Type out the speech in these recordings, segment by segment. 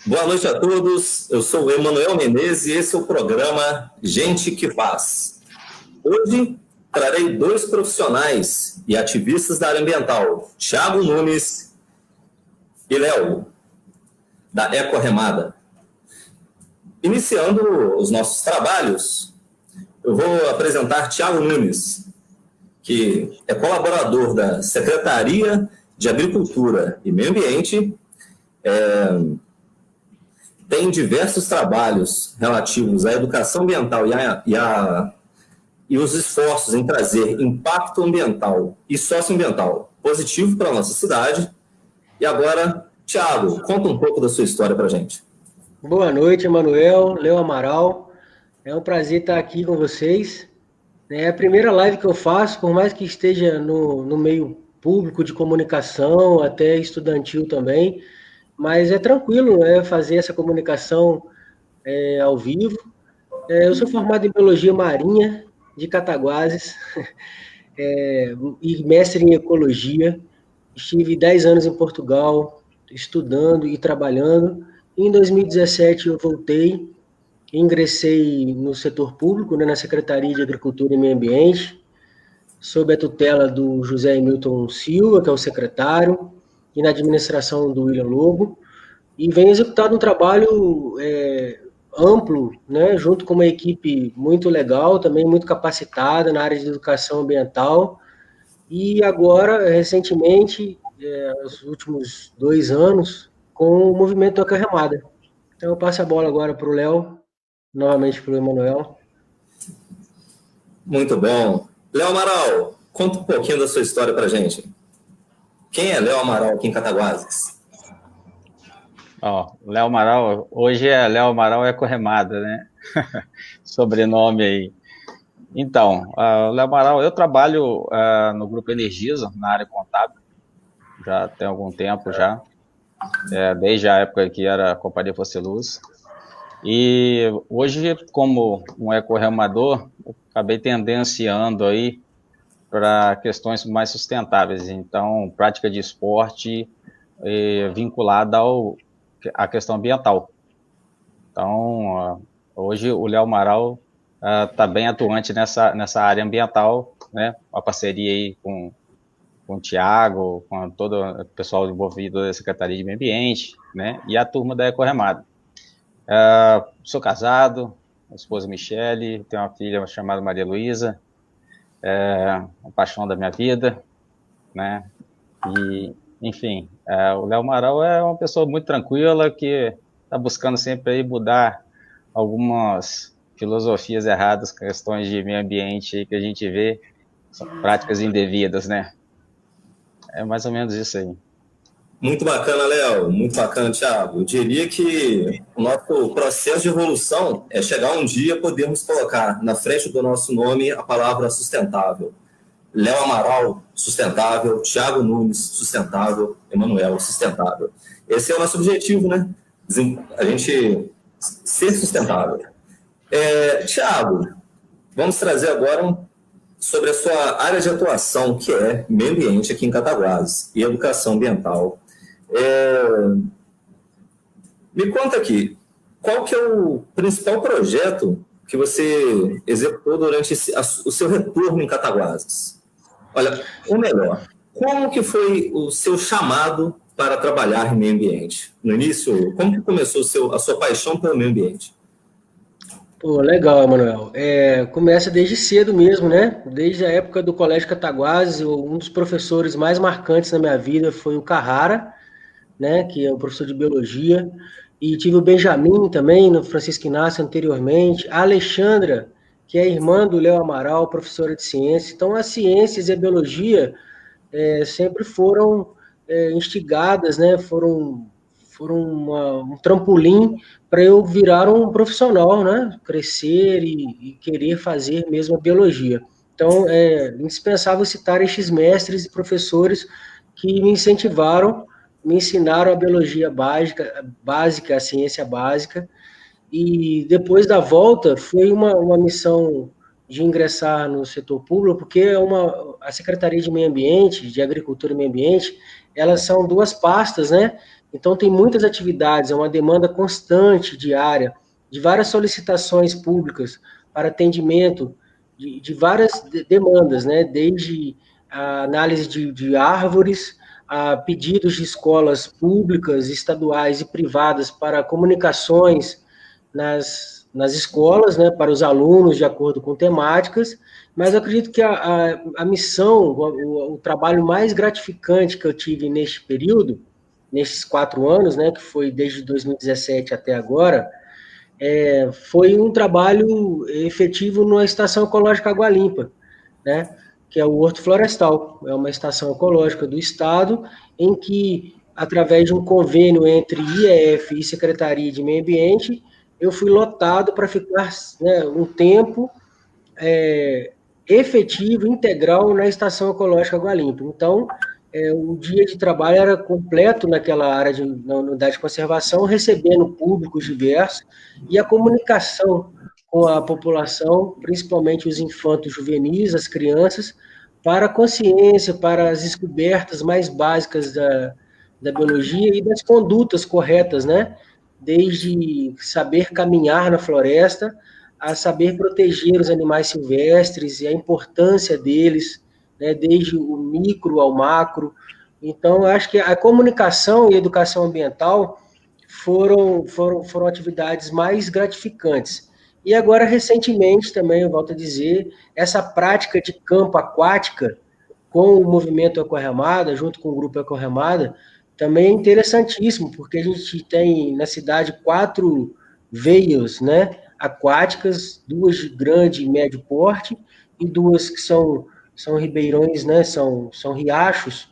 Boa noite a todos, eu sou o Emanuel Menezes e esse é o programa Gente que Faz. Hoje trarei dois profissionais e ativistas da área ambiental, Thiago Nunes e Léo, da Eco Remada. Iniciando os nossos trabalhos, eu vou apresentar Thiago Nunes, que é colaborador da Secretaria de Agricultura e Meio Ambiente, tem diversos trabalhos relativos à educação ambiental e os esforços em trazer impacto ambiental e socioambiental positivo para a nossa cidade. E agora, Thiago, conta um pouco da sua história para a gente. Boa noite, Emanuel, Léo Amaral. É um prazer estar aqui com vocês. É a primeira live que eu faço, por mais que esteja no meio público de comunicação, até estudantil também, mas é tranquilo, fazer essa comunicação ao vivo. Eu sou formado em Biologia Marinha de Cataguases, e mestre em Ecologia. Estive 10 anos em Portugal, estudando e trabalhando. Em 2017 eu voltei, ingressei no setor público, na Secretaria de Agricultura e Meio Ambiente, sob a tutela do José Hamilton Silva, que é o secretário, e na administração do William Lobo, e venho executando um trabalho amplo, né, junto com uma equipe muito legal, também muito capacitada na área de educação ambiental, e agora, recentemente, nos últimos 2 anos, com o movimento Toca Remada. Então eu passo a bola agora para o Léo, novamente para o Emanuel. Muito bom. Léo Amaral, conta um pouquinho da sua história para a gente. Quem é Léo Amaral aqui em Cataguases? Léo Amaral, hoje é Léo Amaral Eco Remada, né? Sobrenome aí. Então, Léo Amaral, eu trabalho no Grupo Energisa, na área contábil, já tem algum tempo já, desde a época que era a Companhia Força Luz. E hoje, como um eco-remador, acabei tendenciando aí para questões mais sustentáveis. Então, prática de esporte vinculada à questão ambiental. Então, hoje o Léo Amaral está bem atuante nessa área ambiental, né? Uma parceria aí com o Thiago, com todo o pessoal envolvido da Secretaria de Meio Ambiente, né? E a turma da Eco Remada. Sou casado, a esposa Michele, tenho uma filha chamada Maria Luísa, a paixão da minha vida, né? E, enfim, o Léo Amaral é uma pessoa muito tranquila que está buscando sempre aí mudar algumas filosofias erradas, questões de meio ambiente aí que a gente vê, são práticas indevidas, né? É mais ou menos isso aí. Muito bacana, Léo. Muito bacana, Thiago. Eu diria que o nosso processo de evolução é chegar um dia podermos colocar na frente do nosso nome a palavra sustentável. Léo Amaral, sustentável. Thiago Nunes, sustentável. Emanuel, sustentável. Esse é o nosso objetivo, né? A gente ser sustentável. Thiago, vamos trazer agora sobre a sua área de atuação, que é meio ambiente aqui em Cataguases e educação ambiental. Me conta aqui, qual que é o principal projeto que você executou durante o seu retorno em Cataguases? Olha, ou melhor, como que foi o seu chamado para trabalhar em meio ambiente? No início, como que começou a sua paixão pelo meio ambiente? Pô, legal, Emanuel. Começa desde cedo mesmo, né? Desde a época do Colégio Cataguases, um dos professores mais marcantes na minha vida foi o Carrara, né, que é o professor de biologia, e tive o Benjamin também, no Francisco Inácio anteriormente, a Alexandra, que é irmã do Léo Amaral, professora de ciência. Então, as ciências e a biologia sempre foram instigadas, né, foram um trampolim para eu virar um profissional, né, crescer e querer fazer mesmo a biologia. Então, é indispensável citar estes mestres e professores que me incentivaram, me ensinaram a biologia básica, a ciência básica, e depois da volta foi uma missão de ingressar no setor público, porque a Secretaria de Meio Ambiente, de Agricultura e Meio Ambiente, elas são duas pastas, né, Então, tem muitas atividades, é uma demanda constante, diária, de várias solicitações públicas para atendimento de várias demandas, né? Desde a análise de árvores, a pedidos de escolas públicas, estaduais e privadas para comunicações nas escolas, né, para os alunos, de acordo com temáticas, mas eu acredito que a missão, o trabalho mais gratificante que eu tive neste período, nesses 4 anos, né, que foi desde 2017 até agora, foi um trabalho efetivo na Estação Ecológica Água Limpa, né, que é o Horto Florestal, é uma estação ecológica do Estado, em que, através de um convênio entre IEF e Secretaria de Meio Ambiente, eu fui lotado para ficar, né, um tempo efetivo, integral, na Estação Ecológica Água Limpa. Então, o dia de trabalho era completo naquela área, na unidade de conservação, recebendo públicos diversos, e a comunicação com a população, principalmente os infantos juvenis, as crianças, para a consciência, para as descobertas mais básicas da biologia e das condutas corretas, né? Desde saber caminhar na floresta, a saber proteger os animais silvestres e a importância deles, né, desde o micro ao macro. Então, eu acho que a comunicação e a educação ambiental foram atividades mais gratificantes. E agora, recentemente, também, eu volto a dizer, essa prática de campo aquática com o movimento Ecorremada, junto com o grupo Ecorremada, também é interessantíssimo, porque a gente tem na cidade 4 veias, né, aquáticas, 2 de grande e médio porte, e 2 que são ribeirões, né, são riachos.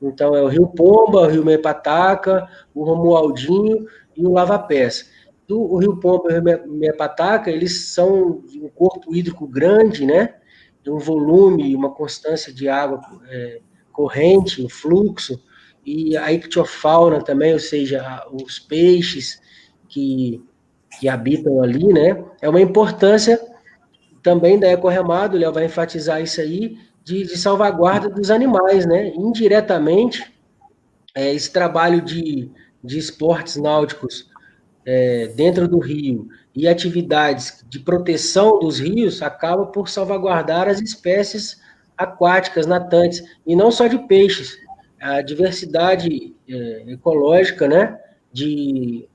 Então, é o Rio Pomba, o Rio Mepataca, o Romualdinho e o Lava Pés. O Rio Pomba e o Rio Mepataca, eles são um corpo hídrico grande, né, de um volume, uma constância de água corrente, um fluxo, e a ictiofauna também, ou seja, os peixes que habitam ali, né, é uma importância também da Ecorremada, o Léo vai enfatizar isso aí, de salvaguarda dos animais, né? Indiretamente, esse trabalho de esportes náuticos dentro do rio e atividades de proteção dos rios acaba por salvaguardar as espécies aquáticas natantes, e não só de peixes, a diversidade ecológica, né? De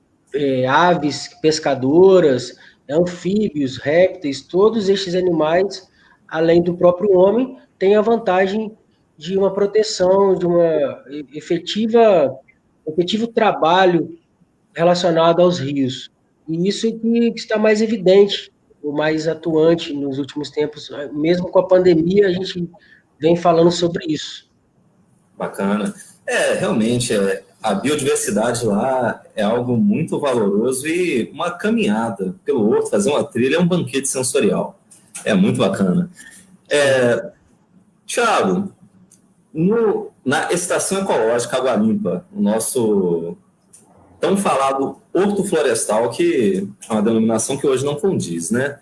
aves pescadoras, anfíbios, répteis, todos estes animais, além do próprio homem, têm a vantagem de uma proteção, de uma efetivo trabalho relacionado aos rios. E isso que está mais evidente, o mais atuante nos últimos tempos, mesmo com a pandemia, a gente vem falando sobre isso. Bacana. Realmente, a biodiversidade lá é algo muito valoroso, e uma caminhada pelo horto, fazer uma trilha, é um banquete sensorial. É muito bacana. Thiago, na Estação Ecológica Água Limpa, o nosso tão falado Horto Florestal, que é uma denominação que hoje não condiz, né?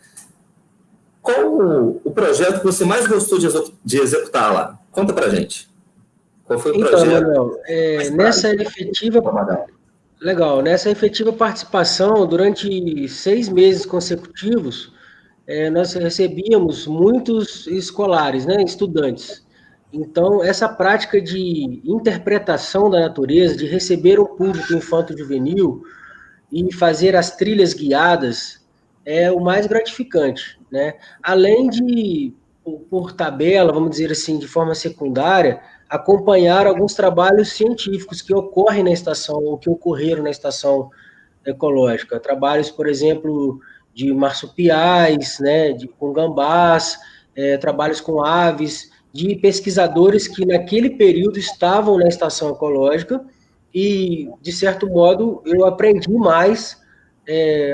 Qual o projeto que você mais gostou de executar lá? Conta pra gente. Qual foi o projeto? Manuel, nessa efetiva participação, durante 6 meses consecutivos, nós recebíamos muitos escolares, né, estudantes. Então, essa prática de interpretação da natureza, de receber o público infanto-juvenil e fazer as trilhas guiadas, é o mais gratificante, né? Além de, por tabela, vamos dizer assim, de forma secundária, acompanhar alguns trabalhos científicos que ocorrem na estação, ou que ocorreram na estação ecológica. Trabalhos, por exemplo, de marsupiais, né, com gambás, trabalhos com aves, de pesquisadores que naquele período estavam na estação ecológica, e, de certo modo, eu aprendi mais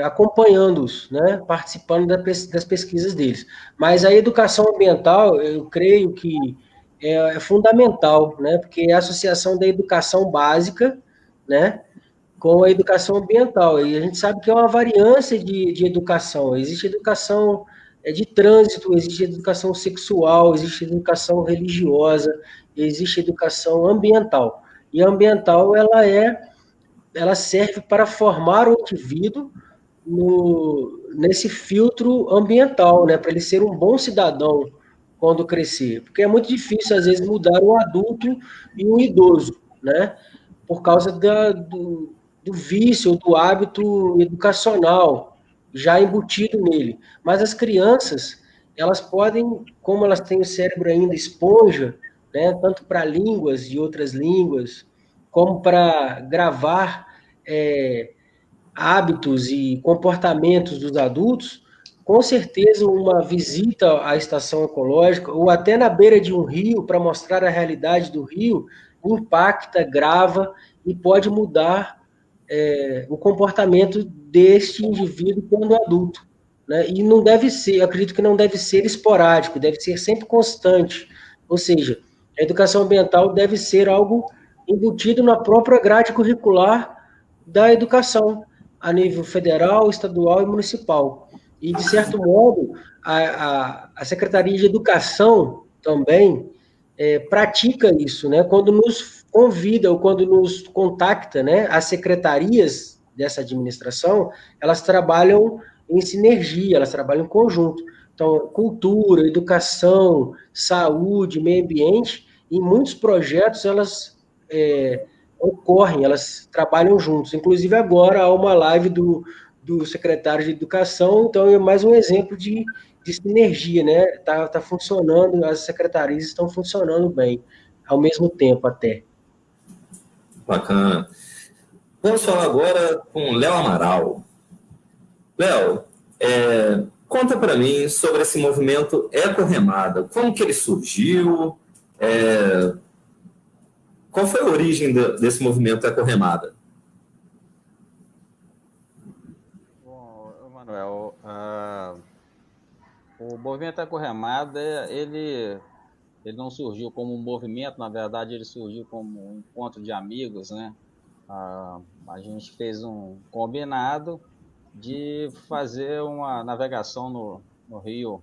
acompanhando-os, né, participando das pesquisas deles. Mas a educação ambiental, eu creio que é fundamental, né, porque é a associação da educação básica, né, com a educação ambiental. E a gente sabe que é uma variância de educação. Existe educação de trânsito, existe educação sexual, existe educação religiosa, existe educação ambiental. E a ambiental, ela é ela serve para formar o indivíduo nesse filtro ambiental, né, para ele ser um bom cidadão quando crescer. Porque é muito difícil, às vezes, mudar um adulto e um idoso, né, por causa do vício, do hábito educacional já embutido nele. Mas as crianças, elas podem, como elas têm o cérebro ainda esponja, né, tanto para línguas e outras línguas, como para gravar hábitos e comportamentos dos adultos, com certeza uma visita à estação ecológica ou até na beira de um rio para mostrar a realidade do rio impacta, grava e pode mudar o comportamento deste indivíduo quando adulto. Né? E não deve ser, eu acredito que não deve ser esporádico, deve ser sempre constante. Ou seja, a educação ambiental deve ser algo embutido na própria grade curricular da educação, a nível federal, estadual e municipal. E, de certo modo, a Secretaria de Educação também pratica isso, né? Quando nos convida ou quando nos contacta, né? As secretarias dessa administração, elas trabalham em sinergia, elas trabalham em conjunto. Então, cultura, educação, saúde, meio ambiente, em muitos projetos elas ocorrem, elas trabalham juntos. Inclusive agora há uma live do secretário de Educação, então é mais um exemplo de sinergia, né? Tá funcionando, as secretarias estão funcionando bem, ao mesmo tempo até. Bacana. Vamos falar agora com Léo Amaral. Léo, conta para mim sobre esse movimento Eco-Remada. Como que ele surgiu? Qual foi a origem desse movimento Eco-Remada? Bom, Manuel, o movimento Eco-Remada, ele não surgiu como um movimento, na verdade ele surgiu como um encontro de amigos, né? A gente fez um combinado de fazer uma navegação no Rio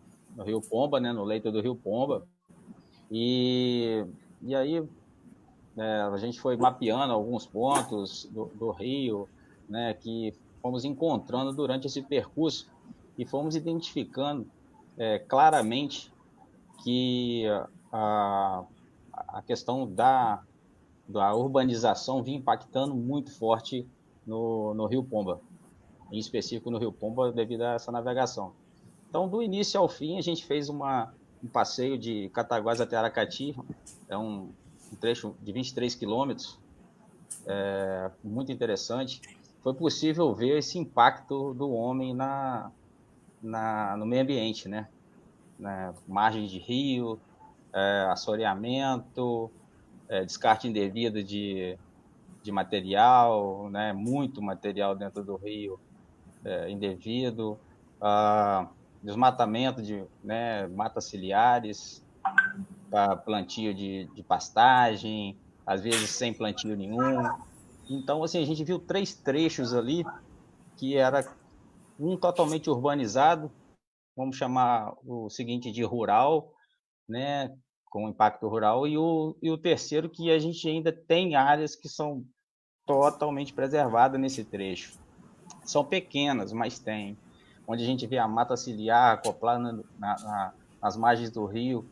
Pomba, né? No leito do Rio Pomba, e aí a gente foi mapeando alguns pontos do rio, né? Que fomos encontrando durante esse percurso e fomos identificando claramente que a questão da urbanização vinha impactando muito forte no Rio Pomba, em específico no Rio Pomba, devido a essa navegação. Então, do início ao fim, a gente fez um passeio de Cataguás até Aracati, é um trecho de 23 quilômetros, muito interessante. Foi possível ver esse impacto do homem no meio ambiente, né? Na margem de rio, assoreamento, descarte indevido de material, né? Muito material dentro do rio indevido, desmatamento de matas ciliares, para plantio de pastagem, às vezes sem plantio nenhum. Então, assim, a gente viu 3 trechos ali, que era um totalmente urbanizado, vamos chamar o seguinte de rural, né, com impacto rural, e o terceiro que a gente ainda tem áreas que são totalmente preservadas nesse trecho. São pequenas, mas tem. Onde a gente vê a mata ciliar acoplada nas margens do rio,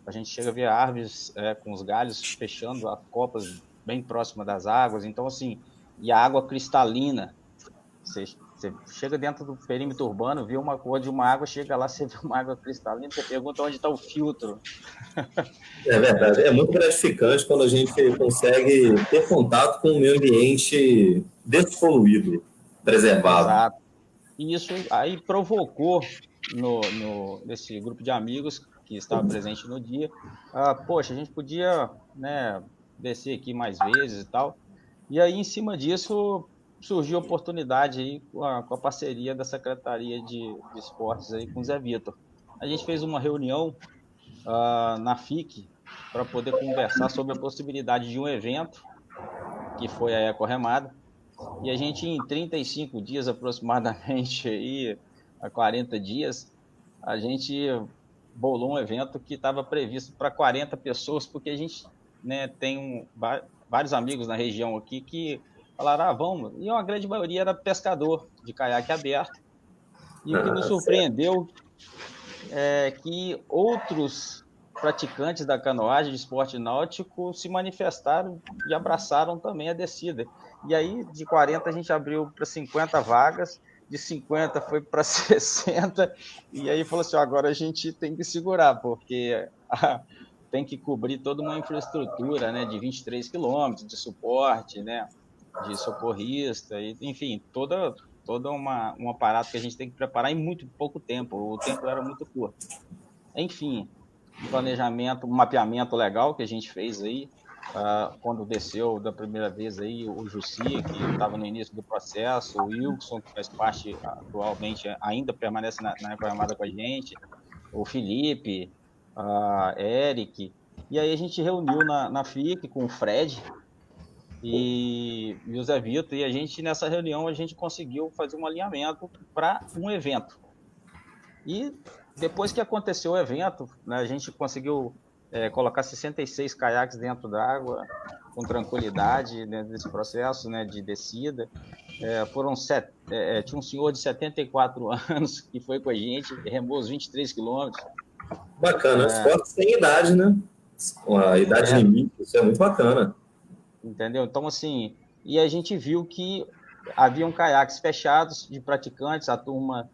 a gente chega a ver árvores com os galhos fechando as copas bem próxima das águas. Então, assim, e a água cristalina. Você chega dentro do perímetro urbano, vê uma cor de uma água, chega lá, você vê uma água cristalina, você pergunta onde está o filtro. É verdade, é muito gratificante quando a gente consegue ter contato com o meio ambiente despoluído, preservado. Exato. E isso aí provocou nesse grupo de amigos que estava presente no dia, poxa, a gente podia, né, descer aqui mais vezes e tal. E aí, em cima disso, surgiu a oportunidade aí com a parceria da Secretaria de Esportes aí com o Zé Vitor. A gente fez uma reunião na FIC para poder conversar sobre a possibilidade de um evento, que foi a Eco Remada, e a gente, em 35 dias aproximadamente, aí, a 40 dias, a gente bolou um evento que estava previsto para 40 pessoas, porque a gente, né, tem vários amigos na região aqui que Falaram, vamos. E uma grande maioria era pescador de caiaque aberto. E o que nos surpreendeu é que outros praticantes da canoagem de esporte náutico se manifestaram e abraçaram também a descida. E aí, de 40, a gente abriu para 50 vagas, de 50 foi para 60, e aí falou assim, agora a gente tem que segurar, porque tem que cobrir toda uma infraestrutura, né, de 23 quilômetros de suporte, né, de socorrista, e, enfim, toda um aparato que a gente tem que preparar em muito pouco tempo, o tempo era muito curto. Enfim, um planejamento, um mapeamento legal que a gente fez aí, quando desceu da primeira vez aí o Jussi, que estava no início do processo, o Wilson, que faz parte atualmente, ainda permanece na Ecoarmada com a gente, o Felipe, Eric, e aí a gente reuniu na FIC com o Fred e o Zé Vitor, e a gente, nessa reunião, a gente conseguiu fazer um alinhamento para um evento. E depois que aconteceu o evento, né, a gente conseguiu colocar 66 caiaques dentro d'água, com tranquilidade, né, nesse processo, né, de descida. Tinha um senhor de 74 anos que foi com a gente, remou os 23 quilômetros. Bacana, esporte sem idade, né? A idade limite, isso é muito bacana. Entendeu? Então, assim, e a gente viu que haviam caiaques fechados de praticantes, a turma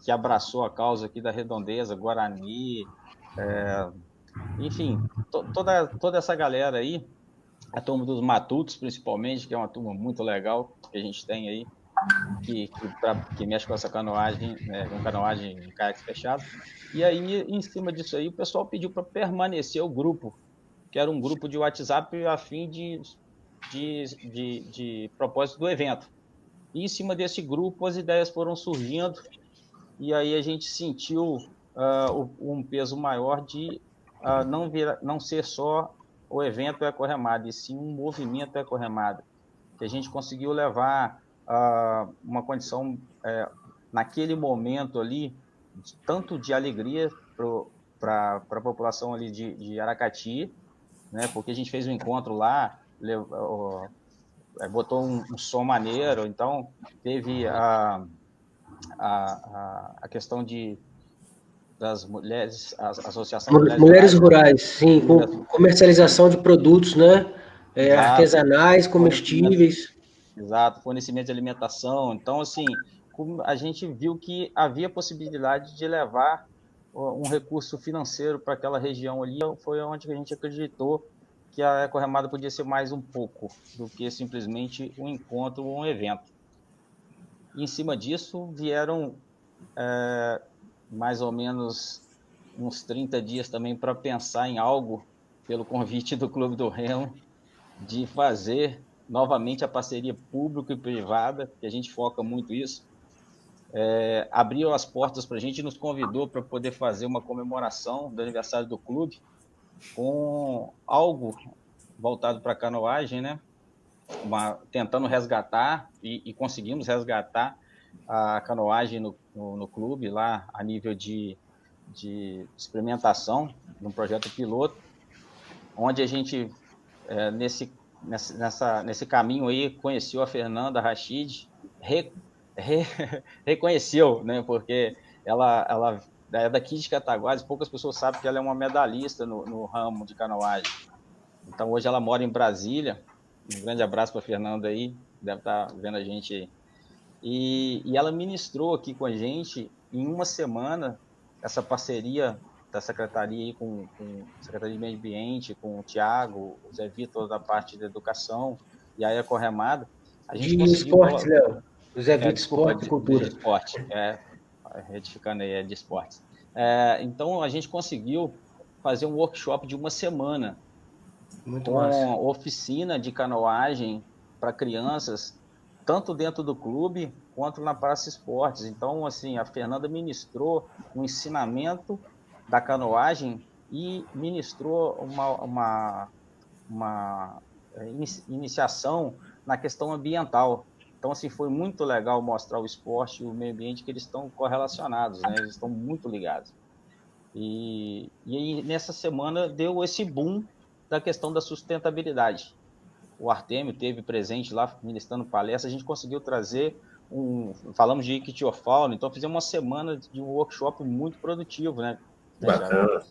que abraçou a causa aqui da Redondeza, Guarani, enfim, toda essa galera aí, a turma dos Matutos, principalmente, que é uma turma muito legal que a gente tem aí, que mexe com essa canoagem, com canoagem em caiaques fechados. E aí, em cima disso aí, o pessoal pediu para permanecer o grupo, que era um grupo de WhatsApp a fim de propósito do evento. E em cima desse grupo as ideias foram surgindo e aí a gente sentiu um peso maior de não ser só o evento Ecorremada, e sim um movimento Ecorremada, que a gente conseguiu levar uma condição, naquele momento ali, tanto de alegria para a população ali de Aracati, né, porque a gente fez um encontro lá, botou um som maneiro, então teve a questão das mulheres, a Associação de Mulheres Rurais, sim, com comercialização de produtos, né? Artesanais, comestíveis. Exato, fornecimento de alimentação. Então, assim, a gente viu que havia possibilidade de levar um recurso financeiro para aquela região ali, foi onde a gente acreditou que a Ecorremada podia ser mais um pouco do que simplesmente um encontro ou um evento. E, em cima disso, vieram mais ou menos uns 30 dias também para pensar em algo, pelo convite do Clube do Remo, de fazer novamente a parceria pública e privada, que a gente foca muito isso. Abriu as portas para a gente e nos convidou para poder fazer uma comemoração do aniversário do clube com algo voltado para a canoagem, né? Tentando resgatar e conseguimos resgatar a canoagem no clube lá a nível de experimentação de um projeto piloto, onde a gente nesse caminho aí conheceu a Fernanda Rachid, reconheceu, né? Porque ela é daqui de Cataguases, poucas pessoas sabem que ela é uma medalhista no ramo de canoagem. Então hoje ela mora em Brasília. Um grande abraço para a Fernanda aí, deve estar vendo a gente aí. E ela ministrou aqui com a gente, em uma semana, essa parceria da Secretaria aí com a Secretaria de Meio Ambiente, com o Tiago, o Zé Vitor da parte da educação e a Ecorremada. A gente conseguiu... Esportes, Léo. O Zé Vitor, Esporte e Cultura. De esporte, retificando aí, de esportes. Então, a gente conseguiu fazer um workshop de uma semana, muito com massa. Oficina de canoagem para crianças, tanto dentro do clube quanto na Praça Esportes. Então, assim, a Fernanda ministrou um ensinamento da canoagem e ministrou uma iniciação na questão ambiental. Então, assim, foi muito legal mostrar o esporte e o meio ambiente, que eles estão correlacionados, né? Eles estão muito ligados. E aí, nessa semana, deu esse boom da questão da sustentabilidade. o Artêmio teve presente lá, ministrando palestra, a gente conseguiu trazer falamos de ictiofauna, então fizemos uma semana de um workshop muito produtivo, né? Bacana.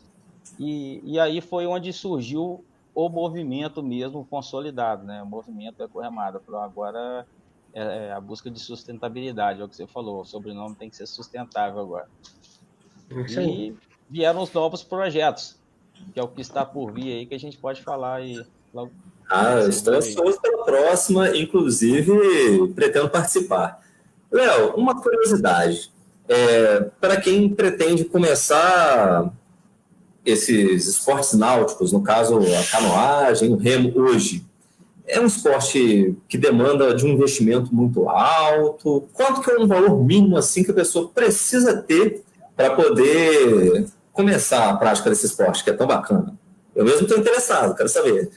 E aí foi onde surgiu o movimento mesmo consolidado, né? O movimento Ecorremada. Agora é a busca de sustentabilidade, é o que você falou, o sobrenome tem que ser sustentável agora. E vieram os novos projetos, que é o que está por vir aí, que a gente pode falar aí logo. Estou ansioso pela próxima, inclusive pretendo participar. Léo, uma curiosidade. Para quem pretende começar esses esportes náuticos, no caso a canoagem, o remo hoje, é um esporte que demanda de um investimento muito alto? Quanto que é um valor mínimo assim que a pessoa precisa ter para poder começar a prática desse esporte, que é tão bacana? Eu mesmo estou interessado, quero saber.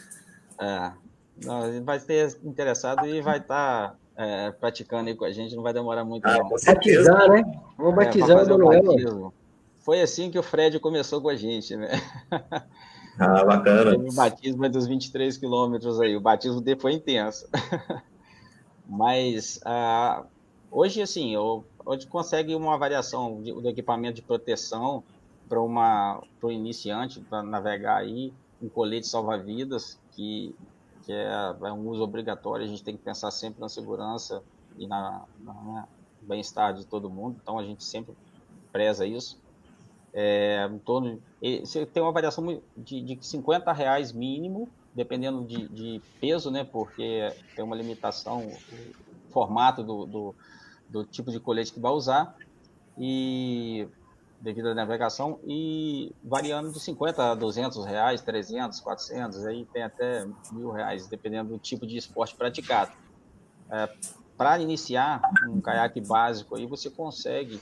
Vai ter interessado e vai estar praticando aí com a gente, não vai demorar muito não. Batizar, né? Vamos batizar o Manuel. Foi assim que o Fred começou com a gente, né? Bacana. O batismo dos 23 quilômetros aí, o batismo dele foi intenso. Mas hoje, assim, hoje consegue uma variação do equipamento de proteção para o iniciante, para navegar aí, um colete salva-vidas, que é um uso obrigatório, a gente tem que pensar sempre na segurança e no bem-estar de todo mundo, então a gente sempre preza isso. Você tem uma variação de R$50 mínimo, dependendo de peso, né? Porque tem uma limitação, o formato do tipo de colete que vai usar, e devido à navegação, e variando de R$50 a R$200, R$300, R$400, aí tem até R$1.000, dependendo do tipo de esporte praticado. Para iniciar um caiaque básico, aí você consegue,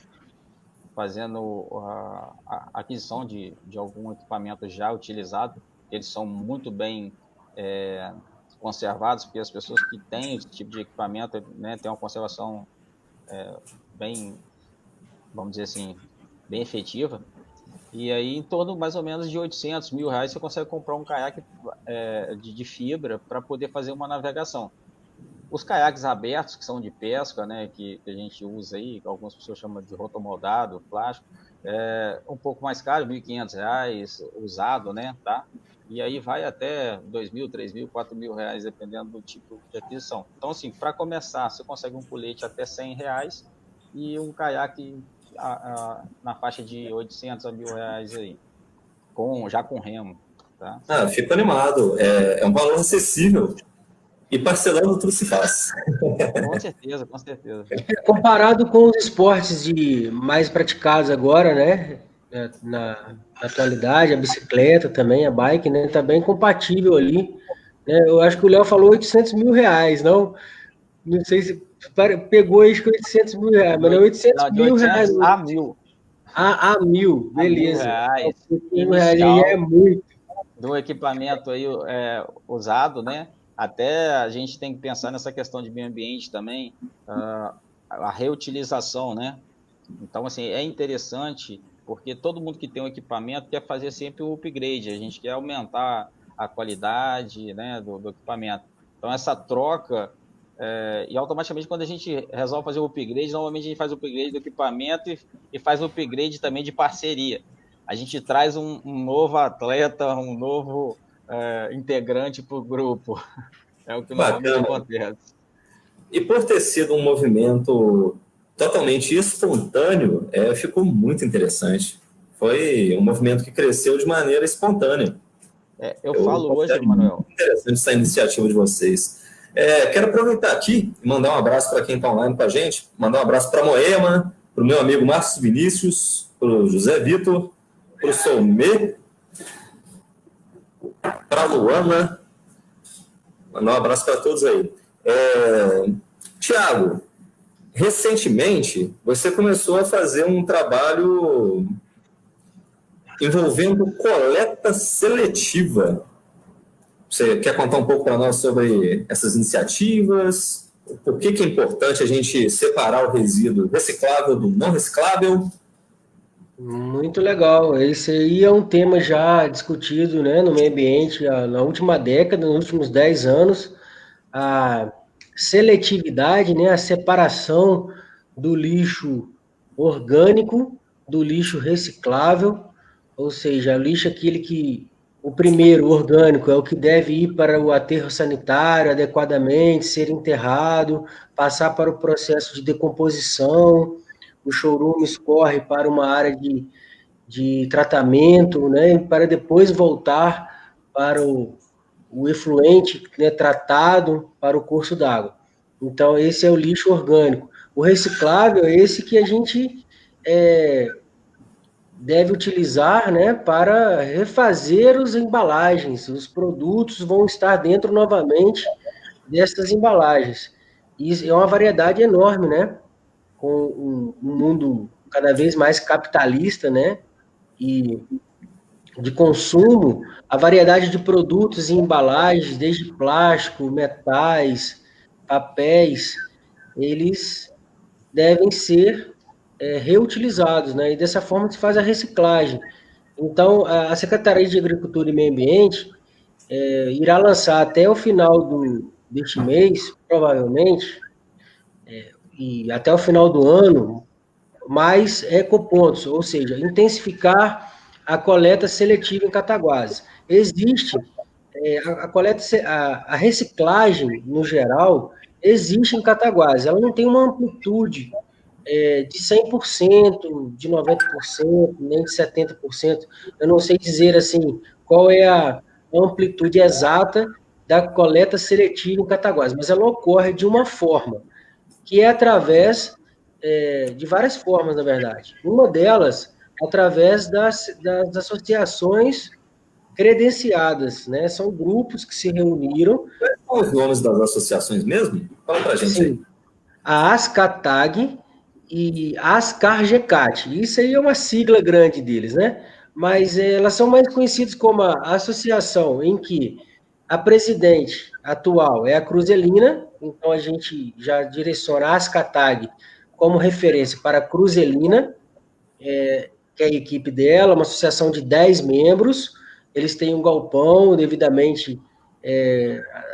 fazendo a aquisição de algum equipamento já utilizado, eles são muito bem conservados, porque as pessoas que têm esse tipo de equipamento, né, têm uma conservação bem, vamos dizer assim, bem efetiva, e aí em torno mais ou menos de R$800, R$1.000 você consegue comprar um caiaque de fibra para poder fazer uma navegação. Os caiaques abertos, que são de pesca, né, que a gente usa aí, que algumas pessoas chamam de rotomoldado, plástico, um pouco mais caro, R$1.500, usado, né, tá? E aí vai até R$2.000, R$3.000, R$4.000, dependendo do tipo de aquisição. Então, assim, para começar, você consegue um colete até R$100 e um caiaque na faixa de R$800 a R$1.000 aí, já com remo, tá? Fico animado. É um valor acessível. E parcelando tudo se faz. Com certeza, com certeza. Comparado com os esportes mais praticados agora, né? Na atualidade, a bicicleta também, a bike, né? Tá bem compatível ali. Né? Eu acho que o Léo falou R$800.000, não? Não sei se pegou aí, acho que R$800.000, mas não é R$800.000. A 1.000. A 1.000, beleza. R$1.000 aí é muito. Do equipamento aí usado, né? Até a gente tem que pensar nessa questão de meio ambiente também, a reutilização, né? Então, assim, é interessante, porque todo mundo que tem um equipamento quer fazer sempre o upgrade, a gente quer aumentar a qualidade, né, do equipamento. Então, essa troca, e automaticamente quando a gente resolve fazer o upgrade, normalmente a gente faz o upgrade do equipamento e faz o upgrade também de parceria. A gente traz um novo atleta, um novo integrante para o grupo. É o que normalmente acontece. E por ter sido um movimento totalmente espontâneo, ficou muito interessante. Foi um movimento que cresceu de maneira espontânea. Eu falo hoje, Manuel. Interessante essa iniciativa de vocês. Quero aproveitar aqui e mandar um abraço para quem está online com a gente. Mandar um abraço para a Moema, para o meu amigo Márcio Vinícius, para o José Vitor, para o Soumê, para a Luana. Mandar um abraço para todos aí. Tiago, recentemente você começou a fazer um trabalho envolvendo coleta seletiva. Você quer contar um pouco para nós sobre essas iniciativas? Por que é importante a gente separar o resíduo reciclável do não reciclável? Muito legal. Esse aí é um tema já discutido, né, no meio ambiente na última década, nos últimos 10 anos. a seletividade, né, a separação do lixo orgânico do lixo reciclável, ou seja, o lixo aquele que o primeiro, orgânico, é o que deve ir para o aterro sanitário adequadamente, ser enterrado, passar para o processo de decomposição, o chorume escorre para uma área de tratamento, né, para depois voltar para o efluente, né, tratado para o curso d'água. Então, esse é o lixo orgânico. O reciclável é esse que a gente deve utilizar, né, para refazer as embalagens. Os produtos vão estar dentro novamente dessas embalagens. E é uma variedade enorme, né? Com um mundo cada vez mais capitalista, né? E de consumo, a variedade de produtos e embalagens, desde plástico, metais, papéis, eles devem ser reutilizados, né? E dessa forma se faz a reciclagem. Então, a Secretaria de Agricultura e Meio Ambiente irá lançar até o final deste mês, provavelmente, e até o final do ano, mais ecopontos, ou seja, intensificar a coleta seletiva em Cataguases. Existe a coleta, a reciclagem, no geral, existe em Cataguases. Ela não tem uma amplitude de 100%, de 90%, nem de 70%. Eu não sei dizer assim qual é a amplitude exata da coleta seletiva em Cataguases, mas ela ocorre de uma forma, que é através de várias formas, na verdade. Uma delas, através das associações credenciadas, né? São grupos que se reuniram. Quais são os nomes das associações mesmo? Fala pra gente aí. Sim, a ASCATAG e a ASCARGECAT. Isso aí é uma sigla grande deles, né? Mas elas são mais conhecidas como a associação em que a presidente atual é a Cruzelina, então a gente já direciona a ASCATAG como referência para a Cruzelina, que é a equipe dela, uma associação de 10 membros, eles têm um galpão devidamente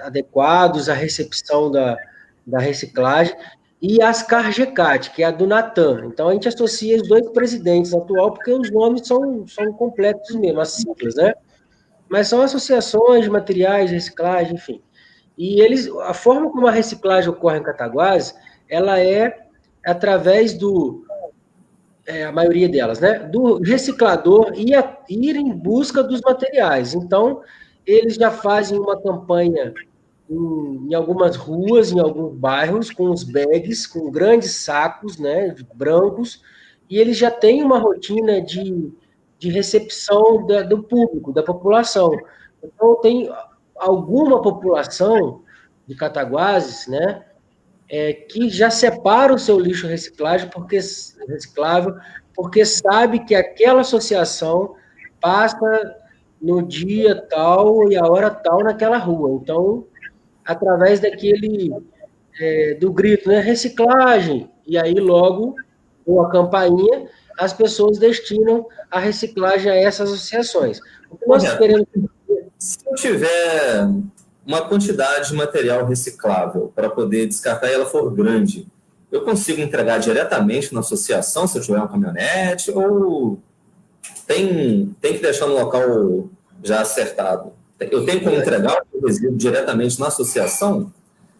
adequados à recepção da reciclagem, e a Ascar-GECAT, que é a do Natan. Então, a gente associa os dois presidentes atual, porque os nomes são complexos mesmo, as siglas, né? Mas são associações de materiais, reciclagem, enfim. E a forma como a reciclagem ocorre em Cataguases, ela é através a maioria delas, né? Do reciclador ir em busca dos materiais. Então, eles já fazem uma campanha em algumas ruas, em alguns bairros, com os bags, com grandes sacos, né, brancos, e eles já têm uma rotina de recepção do público, da população. Então, tem alguma população de Cataguases, né, que já separa o seu lixo reciclável, porque sabe que aquela associação passa no dia tal e a hora tal naquela rua. Então, através do grito, né, reciclagem, e aí logo, com a campainha, as pessoas destinam a reciclagem a essas associações. O que nós queremos... Se eu tiver uma quantidade de material reciclável para poder descartar e ela for grande, eu consigo entregar diretamente na associação se eu tiver uma caminhonete ou tem que deixar no local já acertado? Eu tenho como entregar o resíduo diretamente na associação?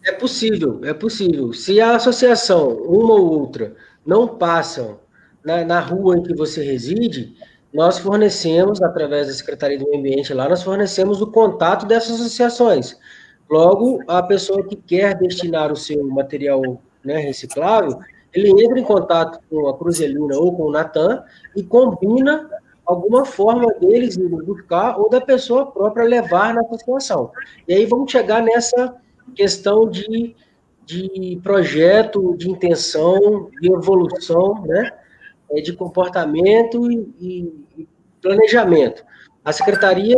É possível, é possível. Se a associação, uma ou outra, não passam na rua em que você reside, nós fornecemos, através da Secretaria do Meio Ambiente lá, nós fornecemos o contato dessas associações. Logo, a pessoa que quer destinar o seu material, né, reciclável, ele entra em contato com a Cruzelina ou com o Natan e combina alguma forma deles irem buscar ou da pessoa própria levar na associação. E aí vamos chegar nessa questão de projeto, de intenção, de evolução, né, de comportamento e planejamento. A Secretaria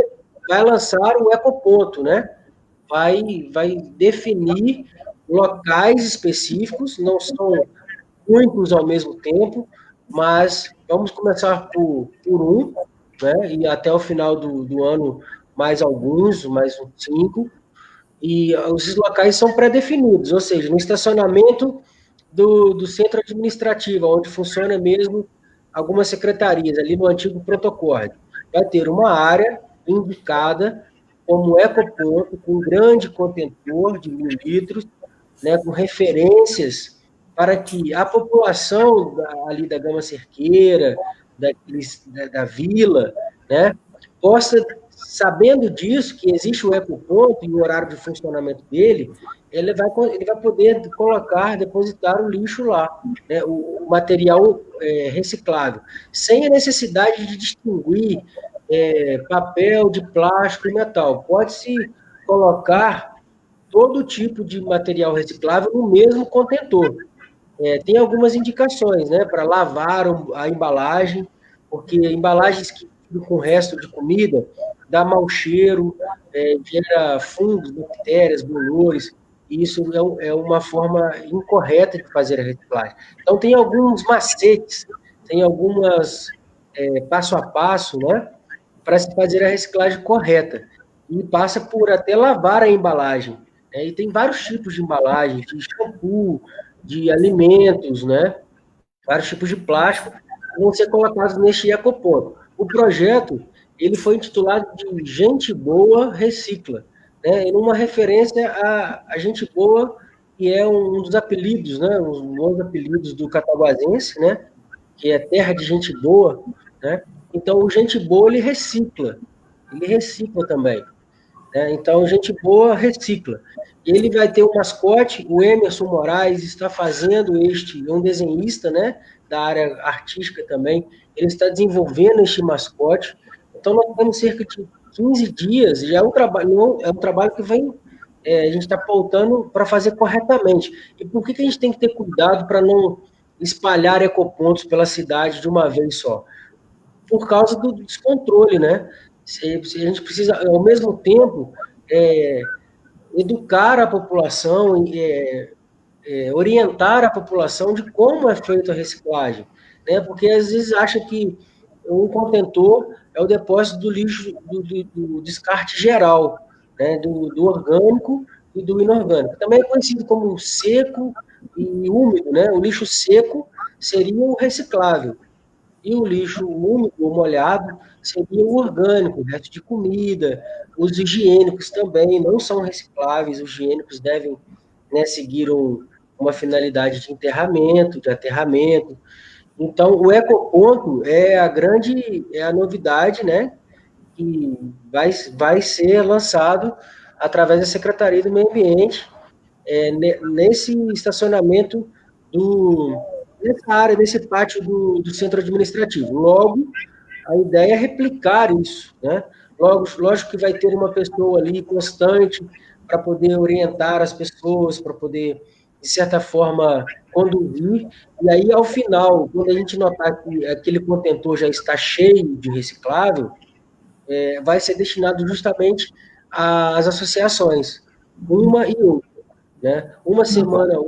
vai lançar o ecoponto, né? Vai definir locais específicos, não são muitos ao mesmo tempo, mas vamos começar por um, né? E até o final do ano mais alguns, mais uns 5, E os locais são pré-definidos, ou seja, no estacionamento do centro administrativo, onde funciona mesmo algumas secretarias, ali no antigo protocolo, vai ter uma área indicada como ecoponto, com grande contentor de 1.000 litros, né, com referências para que a população ali da Gama Cerqueira, da vila, né, possa, sabendo disso, que existe o ecoponto e o horário de funcionamento dele, ele vai poder depositar o lixo lá, né, o material reciclável, sem a necessidade de distinguir papel, de plástico e metal. Pode-se colocar todo tipo de material reciclável no mesmo contentor. Tem algumas indicações, né, para lavar a embalagem, porque embalagens que ficam com resto de comida dá mau cheiro, gera fungos, bactérias, bolores, e isso é uma forma incorreta de fazer a reciclagem. Então, tem alguns macetes, tem algumas passo a passo, né, para se fazer a reciclagem correta. E passa por até lavar a embalagem. E tem vários tipos de embalagem, de shampoo, de alimentos, né? Vários tipos de plástico que vão ser colocados neste ecoponto. O projeto ele foi intitulado de Gente Boa Recicla, né? Em uma referência a Gente Boa, que é um dos apelidos, né? Um dos bons apelidos do cataguasense, né? Que é terra de gente boa, né? Então, o Gente Boa, ele recicla também. Né? Então, Gente Boa recicla. Ele vai ter um mascote, o Emerson Moraes está fazendo é um desenhista, né, da área artística também, ele está desenvolvendo este mascote. Então, nós temos cerca de 15 dias, já é um trabalho que vem, a gente está pautando para fazer corretamente. E por que a gente tem que ter cuidado para não espalhar ecopontos pela cidade de uma vez só? Por causa do descontrole, né? A gente precisa, ao mesmo tempo, educar a população, orientar a população de como é feita a reciclagem, né? Porque às vezes acha que um contentor é o depósito do lixo, do descarte geral, né? Do orgânico e do inorgânico. Também é conhecido como seco e úmido, né? O lixo seco seria o reciclável. E o lixo úmido ou molhado seria o orgânico, o resto de comida. Os higiênicos também não são recicláveis, os higiênicos devem, né, seguir uma finalidade de enterramento, de aterramento. Então, o ecoponto é a novidade, né, que vai ser lançado através da Secretaria do Meio Ambiente, nesse estacionamento nessa área, nesse pátio do centro administrativo. Logo, a ideia é replicar isso, né? Lógico que vai ter uma pessoa ali constante para poder orientar as pessoas, para poder, de certa forma, conduzir. E aí, ao final, quando a gente notar que aquele contentor já está cheio de reciclável, vai ser destinado justamente às associações, uma e outra, né? Uma semana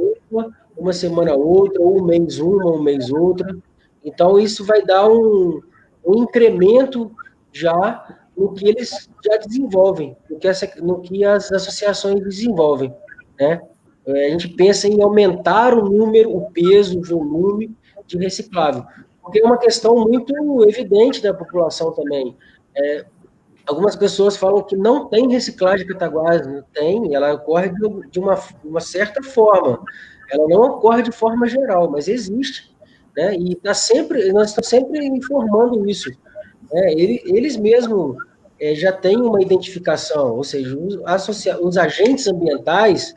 uma semana outra, ou um mês uma, um mês outra. Então, isso vai dar um incremento já no que eles já desenvolvem, no que as associações desenvolvem, né? A gente pensa em aumentar o número, o peso, o volume de reciclável, porque é uma questão muito evidente da população também. Algumas pessoas falam que não tem reciclagem de Cataguases, não tem, ela ocorre de uma certa forma, ela não ocorre de forma geral, mas existe, né? E nós estamos sempre informando isso. Eles mesmos já têm uma identificação, ou seja, os agentes ambientais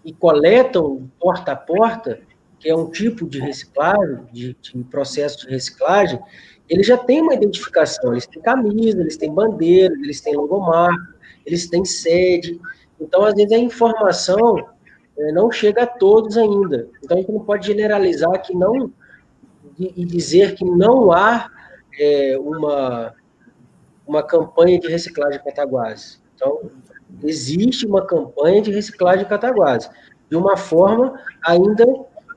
que coletam porta a porta, que é um tipo de reciclagem, de processo de reciclagem, eles já têm uma identificação, eles têm camisa, eles têm bandeira, eles têm logomarca, eles têm sede. Então, às vezes, a informação não chega a todos ainda. Então, a gente não pode generalizar e dizer que não há uma campanha de reciclagem de Cataguases. Então, existe uma campanha de reciclagem de Cataguases, de uma forma ainda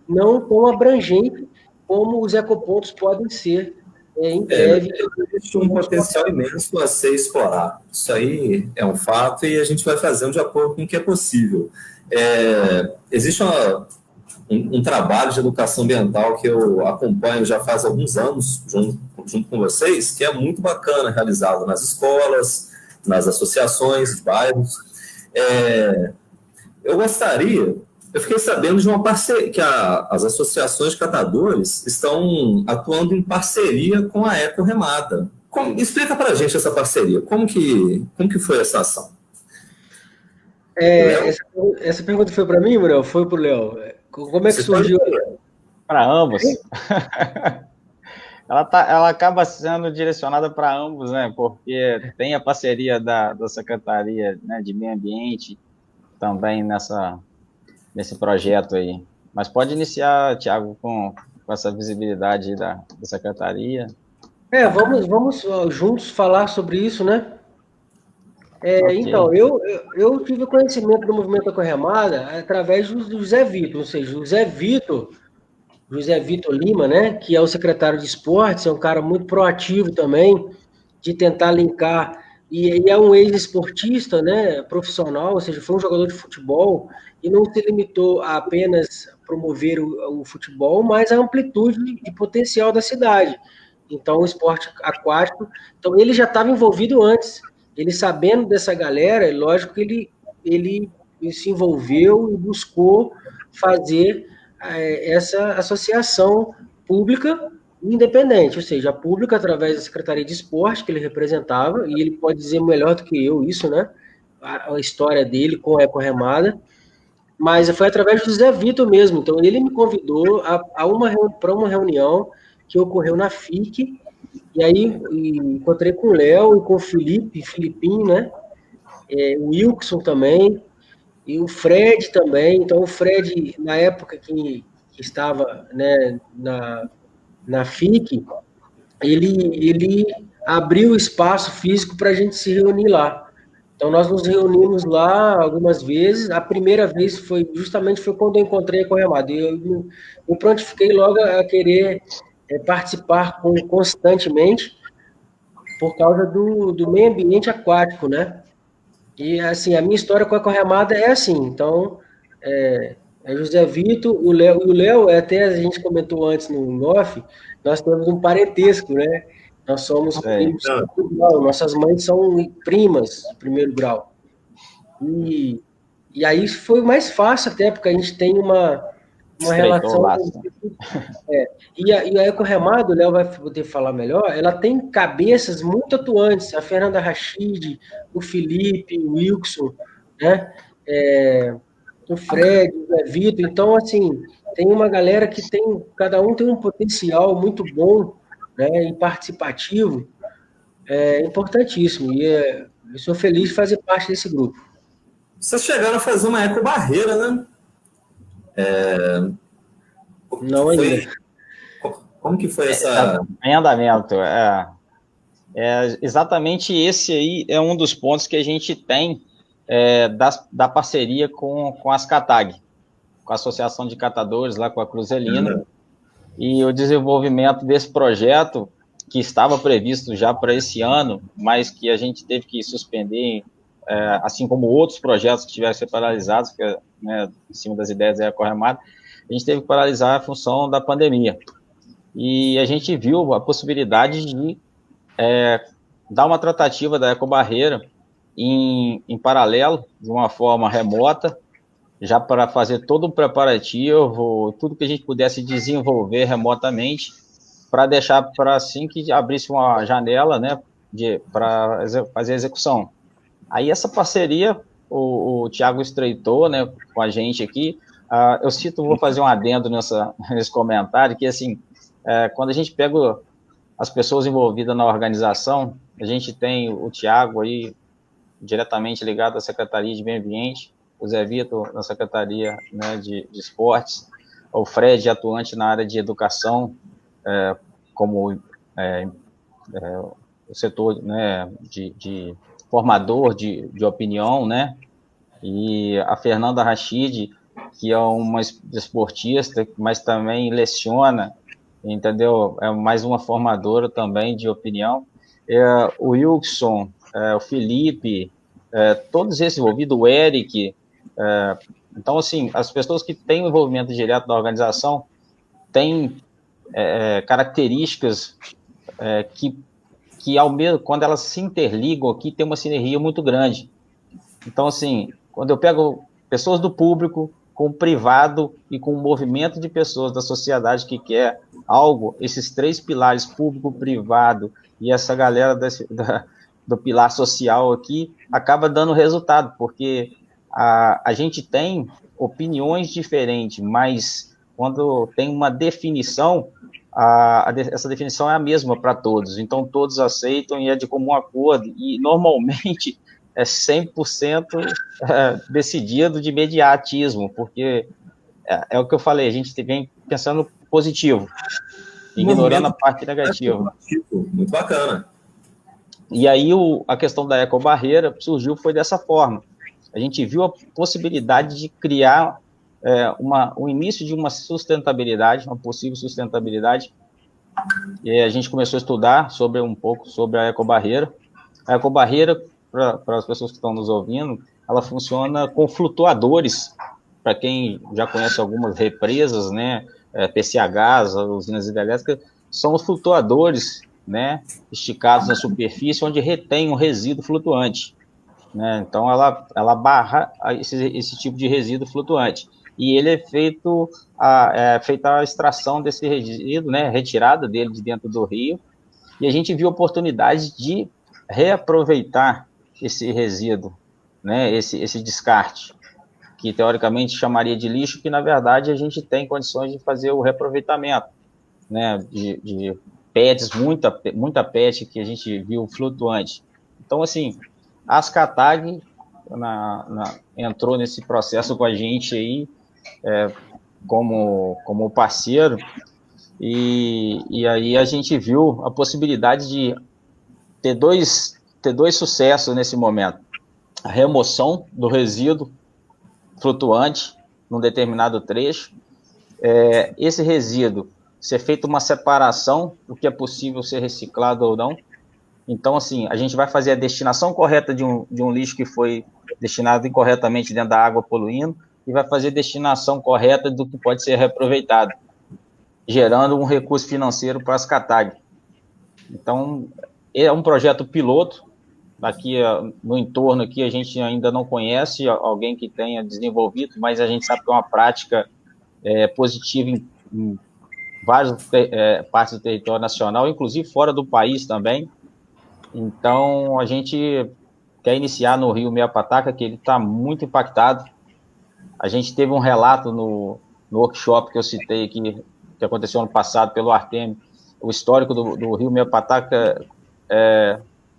não tão abrangente como os ecopontos podem ser em breve. Existe um potencial imenso a ser explorado. Isso aí é um fato e a gente vai fazendo de acordo com o que é possível. Existe um trabalho de educação ambiental que eu acompanho já faz alguns anos, junto com vocês, que é muito bacana, realizado nas escolas, nas associações, bairros. Eu fiquei sabendo de uma parceria, que as associações de catadores estão atuando em parceria com a Eco Remada. Explica para a gente essa parceria, como que foi essa ação? Essa pergunta foi para mim, Muriel? Foi para o Léo? Como é que surgiu? Para ambos. Ela acaba sendo direcionada para ambos, né? Porque tem a parceria da Secretaria, né, de Meio Ambiente também nesse projeto aí. Mas pode iniciar, Tiago, com essa visibilidade da Secretaria. Vamos juntos falar sobre isso, né? Okay. Então, eu tive conhecimento do movimento Ecorremada através do José Vitor, ou seja, José Vitor Lima, né, que é o secretário de esportes, é um cara muito proativo também, de tentar linkar, e é um ex-esportista, né, profissional, ou seja, foi um jogador de futebol, e não se limitou a apenas promover o futebol, mas a amplitude de potencial da cidade. Então, o esporte aquático, então ele já estava envolvido antes, ele sabendo dessa galera, lógico que ele se envolveu e buscou fazer essa associação pública independente, ou seja, a pública através da Secretaria de Esporte que ele representava, e ele pode dizer melhor do que eu isso, né? A história dele com a Ecorremada, mas foi através do Zé Vitor mesmo. Então ele me convidou para uma reunião que ocorreu na FIC, e aí encontrei com o Léo e com o Filipinho, né? O Wilson também, e o Fred também. Então, o Fred, na época que estava, né, na FIC, ele abriu o espaço físico para a gente se reunir lá. Então, nós nos reunimos lá algumas vezes. A primeira vez foi quando eu encontrei a Corremada. Eu me prontifiquei logo a querer participar constantemente por causa do meio ambiente aquático, né? E, assim, a minha história com a Corremada é assim. Então, José Vitor, o Léo, até a gente comentou antes no off, nós temos um parentesco, né? Nós somos primos de primeiro grau, nossas mães são primas de primeiro grau. E aí foi mais fácil até, porque a gente tem uma relação... E a Ecorremada, o Léo vai poder falar melhor, ela tem cabeças muito atuantes, a Fernanda Rachid, o Felipe, o Wilson, né? O Fred, o Zé Vitor. Então, assim, tem uma galera que cada um tem um potencial muito bom, né, e participativo, importantíssimo. E eu sou feliz de fazer parte desse grupo. Vocês chegaram a fazer uma ecobarreira, né? Não ainda. Como que foi essa... Em andamento. Exatamente esse aí é um dos pontos que a gente tem da parceria com as CATAG, com a Associação de Catadores, lá com a Cruzelina, e o desenvolvimento desse projeto, que estava previsto já para esse ano, mas que a gente teve que suspender, assim como outros projetos que tiveram que ser paralisados, porque, né, em cima das ideias da Ecorremada, a gente teve que paralisar a função da pandemia. E a gente viu a possibilidade de dar uma tratativa da ecobarreira em paralelo, de uma forma remota, já para fazer todo um preparativo, tudo que a gente pudesse desenvolver remotamente, para deixar para assim que abrisse uma janela, né, para fazer a execução. Aí essa parceria, o Tiago estreitou, né, com a gente aqui. Vou fazer um adendo nesse comentário, que assim, quando a gente pega as pessoas envolvidas na organização, a gente tem o Tiago aí, diretamente ligado à Secretaria de Meio Ambiente, o Zé Vitor na Secretaria, né, de Esportes, o Fred atuante na área de educação, como o setor, né, de formador de opinião, né, e a Fernanda Rachid, que é uma esportista, mas também leciona entendeu? É mais uma formadora também de opinião. O Wilson, o Felipe, todos esses envolvidos, o Eric. Então, assim, as pessoas que têm o envolvimento direto da organização têm características que ao mesmo, quando elas se interligam aqui, tem uma sinergia muito grande. Então, assim, quando eu pego pessoas do público com o privado e com o movimento de pessoas da sociedade que quer algo, esses três pilares, público, privado e essa galera do pilar social aqui, acaba dando resultado, porque a gente tem opiniões diferentes, mas quando tem uma definição, essa definição é a mesma para todos, então todos aceitam e é de comum acordo, e normalmente é 100% decidido de imediatismo, porque é o que eu falei, a gente vem pensando positivo, ignorando a parte negativa. Muito bacana. E aí a questão da ecobarreira surgiu, foi dessa forma. A gente viu a possibilidade de criar o início de uma sustentabilidade, uma possível sustentabilidade, e a gente começou a estudar um pouco sobre a ecobarreira. A ecobarreira, para as pessoas que estão nos ouvindo, ela funciona com flutuadores. Para quem já conhece algumas represas, né, PCHs, usinas hidrelétricas, são os flutuadores, né, esticados na superfície, onde retém um resíduo flutuante, né? Então ela barra esse tipo de resíduo flutuante, e ele é feita a extração desse resíduo, né, retirada dele de dentro do rio, e a gente viu a oportunidade de reaproveitar esse resíduo, né, esse descarte, que teoricamente chamaria de lixo, que na verdade a gente tem condições de fazer o reaproveitamento, né, de PETs, muita PET que a gente viu flutuante. Então, assim, a Ascatag entrou nesse processo com a gente aí, como parceiro, e aí a gente viu a possibilidade de ter dois sucessos nesse momento: a remoção do resíduo flutuante num determinado trecho, esse resíduo ser feita uma separação do que é possível ser reciclado ou não. Então, assim, a gente vai fazer a destinação correta de um lixo que foi destinado incorretamente dentro da água poluindo, e vai fazer a destinação correta do que pode ser reaproveitado, gerando um recurso financeiro para a Ascatag. Então, é um projeto piloto. Aqui no entorno aqui a gente ainda não conhece alguém que tenha desenvolvido, mas a gente sabe que é uma prática positiva em várias partes do território nacional, inclusive fora do país também. Então, a gente quer iniciar no Rio Meia Pataca, que ele está muito impactado. A gente teve um relato no workshop que eu citei aqui, que aconteceu ano passado pelo Artemio, o histórico do Rio Meia Pataca.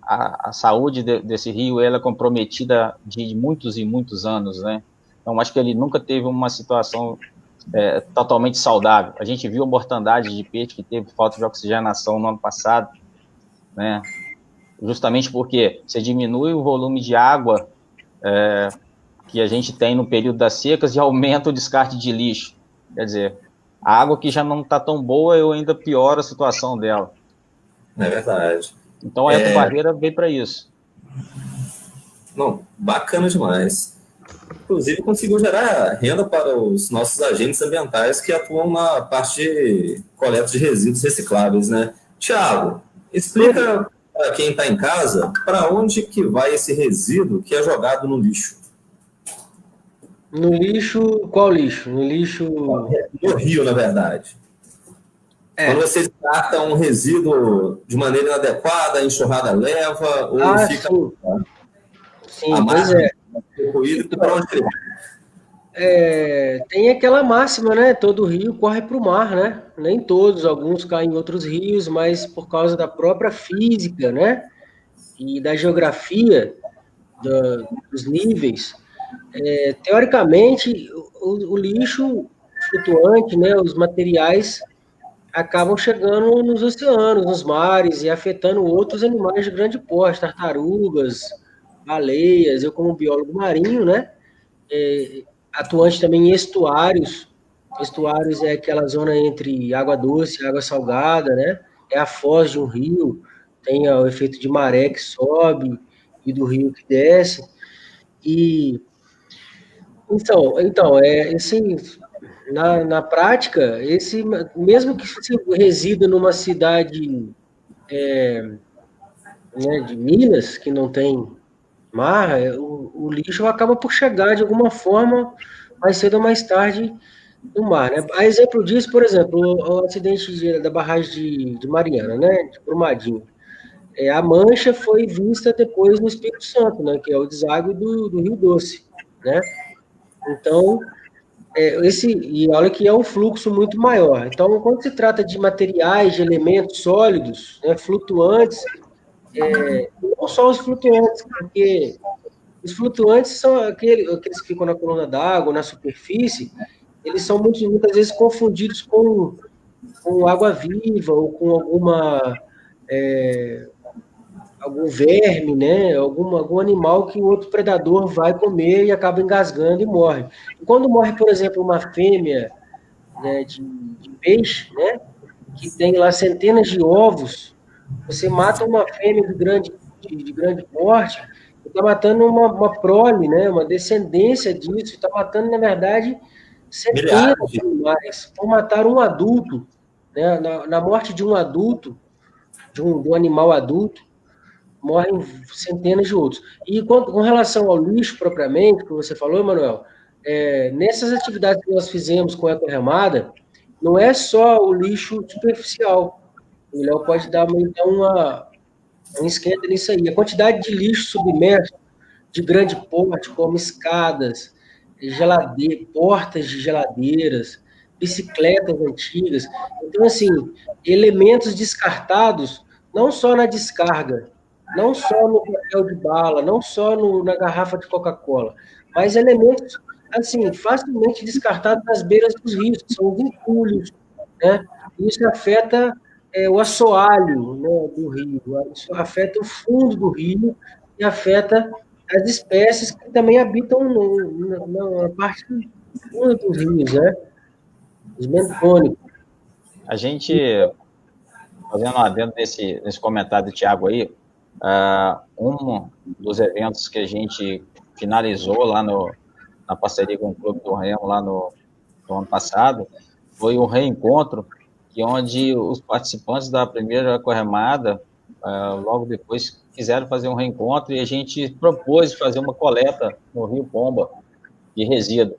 A saúde desse rio, ela é comprometida de muitos e muitos anos, né? Então, acho que ele nunca teve uma situação totalmente saudável. A gente viu a mortandade de peixe que teve falta de oxigenação no ano passado, né? Justamente porque você diminui o volume de água que a gente tem no período das secas e aumenta o descarte de lixo. Quer dizer, a água que já não está tão boa, eu ainda pioro a situação dela. É verdade. Então a ecobarreira veio para isso. Não, bacana demais. Inclusive, conseguiu gerar renda para os nossos agentes ambientais que atuam na parte de coleta de resíduos recicláveis, né? Tiago, explica para quem está em casa para onde que vai esse resíduo que é jogado no lixo. No lixo, qual lixo? No lixo... No rio, na verdade. Quando você descarta um resíduo de maneira inadequada, a enxurrada leva, ou fica... Sim, pois é. Tem aquela máxima, né? Todo rio corre para o mar, né? Nem todos, alguns caem em outros rios, mas por causa da própria física, né? E da geografia dos níveis, teoricamente, o lixo flutuante, né? Os materiais acabam chegando nos oceanos, nos mares e afetando outros animais de grande porte, tartarugas, baleias. Eu, como biólogo marinho, né, atuante também em estuários, Estuários é aquela zona entre água doce e água salgada, né? É a foz de um rio, tem o efeito de maré que sobe e do rio que desce. E então na prática, mesmo que se resida numa cidade, né, de Minas, que não tem mar, o lixo acaba por chegar de alguma forma, mais cedo ou mais tarde, no mar, né? A exemplo disso, por exemplo, o acidente da barragem de Mariana, né, de Brumadinho. A mancha foi vista depois no Espírito Santo, né, que é o deságue do Rio Doce, né? Então, e olha que é um fluxo muito maior. Então, quando se trata de materiais, de elementos sólidos, né, flutuantes, não só os flutuantes, porque os flutuantes são aqueles que ficam na coluna d'água, na superfície, eles são muitas vezes confundidos com água viva ou com algum verme, né? Algum animal que o outro predador vai comer e acaba engasgando e morre. E quando morre, por exemplo, uma fêmea, né, de peixe, né, que tem lá centenas de ovos, você mata uma fêmea de grande porte, está matando uma prole, né, uma descendência disso, está matando, na verdade, centenas de animais. Por matar um adulto, né, na morte de um adulto, de um animal adulto, morrem centenas de outros. E com relação ao lixo propriamente, que você falou, Emanuel, nessas atividades que nós fizemos com a Ecorremada, não é só o lixo superficial. O Léo pode dar então um esquenta nisso aí. A quantidade de lixo submerso de grande porte, como escadas, portas de geladeiras, bicicletas antigas. Então, assim, elementos descartados, não só na descarga, não só no papel de bala, não só na garrafa de Coca-Cola, mas elementos, assim, facilmente descartados nas beiras dos rios, que são os entulhos, né? Isso afeta o assoalho, né, do rio, isso afeta o fundo do rio e afeta as espécies que também habitam na parte funda dos rios, né? Os bentônicos. A gente, fazendo um adendo nesse comentário do Thiago aí, um dos eventos que a gente finalizou lá na parceria com o Clube do Remo, lá no ano passado, foi um reencontro, onde os participantes da primeira corremada, logo depois, quiseram fazer um reencontro e a gente propôs fazer uma coleta no Rio Pomba de resíduo.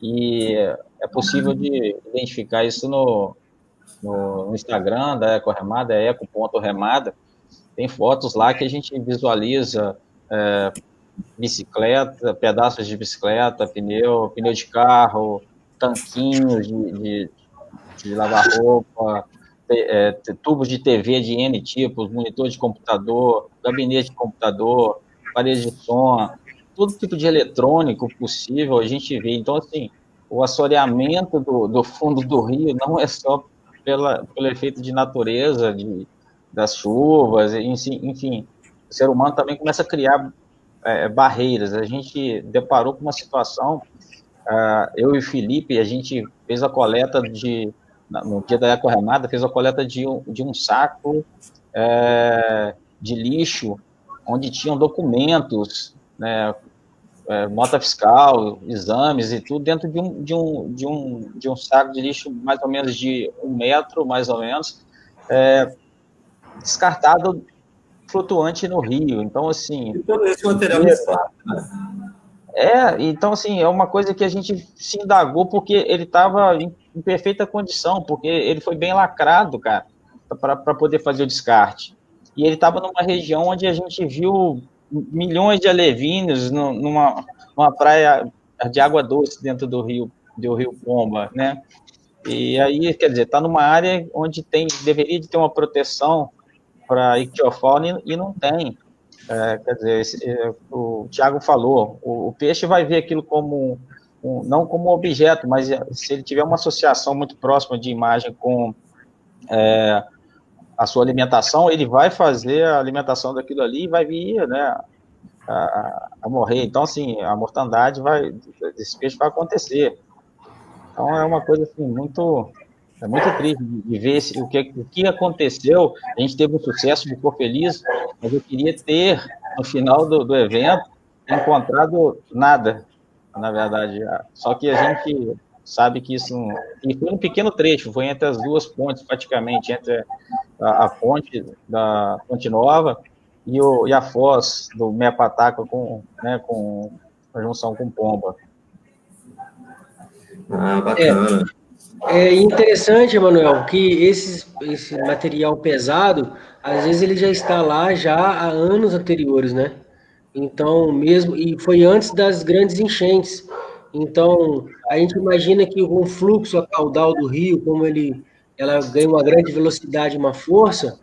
E é possível de identificar isso no Instagram da Ecorremada, é eco.remada. Tem fotos lá que a gente visualiza bicicleta, pedaços de bicicleta, pneu de carro, tanquinhos de lavar roupa, tubos de TV de N tipos, monitor de computador, gabinete de computador, parede de som, todo tipo de eletrônico possível a gente vê. Então, assim, o assoreamento do fundo do rio não é só pelo efeito de natureza, das chuvas, enfim, o ser humano também começa a criar barreiras. A gente deparou com uma situação, eu e o Felipe, a gente fez a coleta no dia da Ecorremada, fez a coleta de um saco de lixo, onde tinham documentos, né, nota fiscal, exames e tudo, dentro de um saco de lixo mais ou menos de 1 metro, mais ou menos, descartado, flutuante no rio. Então, assim... E todo esse material reciclado, né? Então, assim, é uma coisa que a gente se indagou porque ele estava em perfeita condição, porque ele foi bem lacrado, cara, para poder fazer o descarte. E ele estava numa região onde a gente viu milhões de alevínios numa praia de água doce dentro do Rio Pomba, né? E aí, quer dizer, está numa área onde deveria de ter uma proteção para a ictiofauna e não tem. Quer dizer, o Thiago falou, o peixe vai ver aquilo como, não como objeto, mas se ele tiver uma associação muito próxima de imagem com a sua alimentação, ele vai fazer a alimentação daquilo ali e vai vir, né, a morrer. Então, assim, a mortandade desse peixe vai acontecer. Então é uma coisa assim, muito triste de ver o que aconteceu. A gente teve um sucesso, ficou feliz, mas eu queria ter, no final do evento, encontrado nada, na verdade. Só que a gente sabe que isso... E foi um pequeno trecho, foi entre as duas pontes, praticamente, entre a ponte da Ponte Nova e a foz do Meia Pataca com a junção com Pomba. Bacana. É interessante, Emanuel, que esse material pesado, às vezes ele já está lá já há anos anteriores, né? Então, e foi antes das grandes enchentes. Então, a gente imagina que com o fluxo caudal do rio, como ela ganha uma grande velocidade, uma força,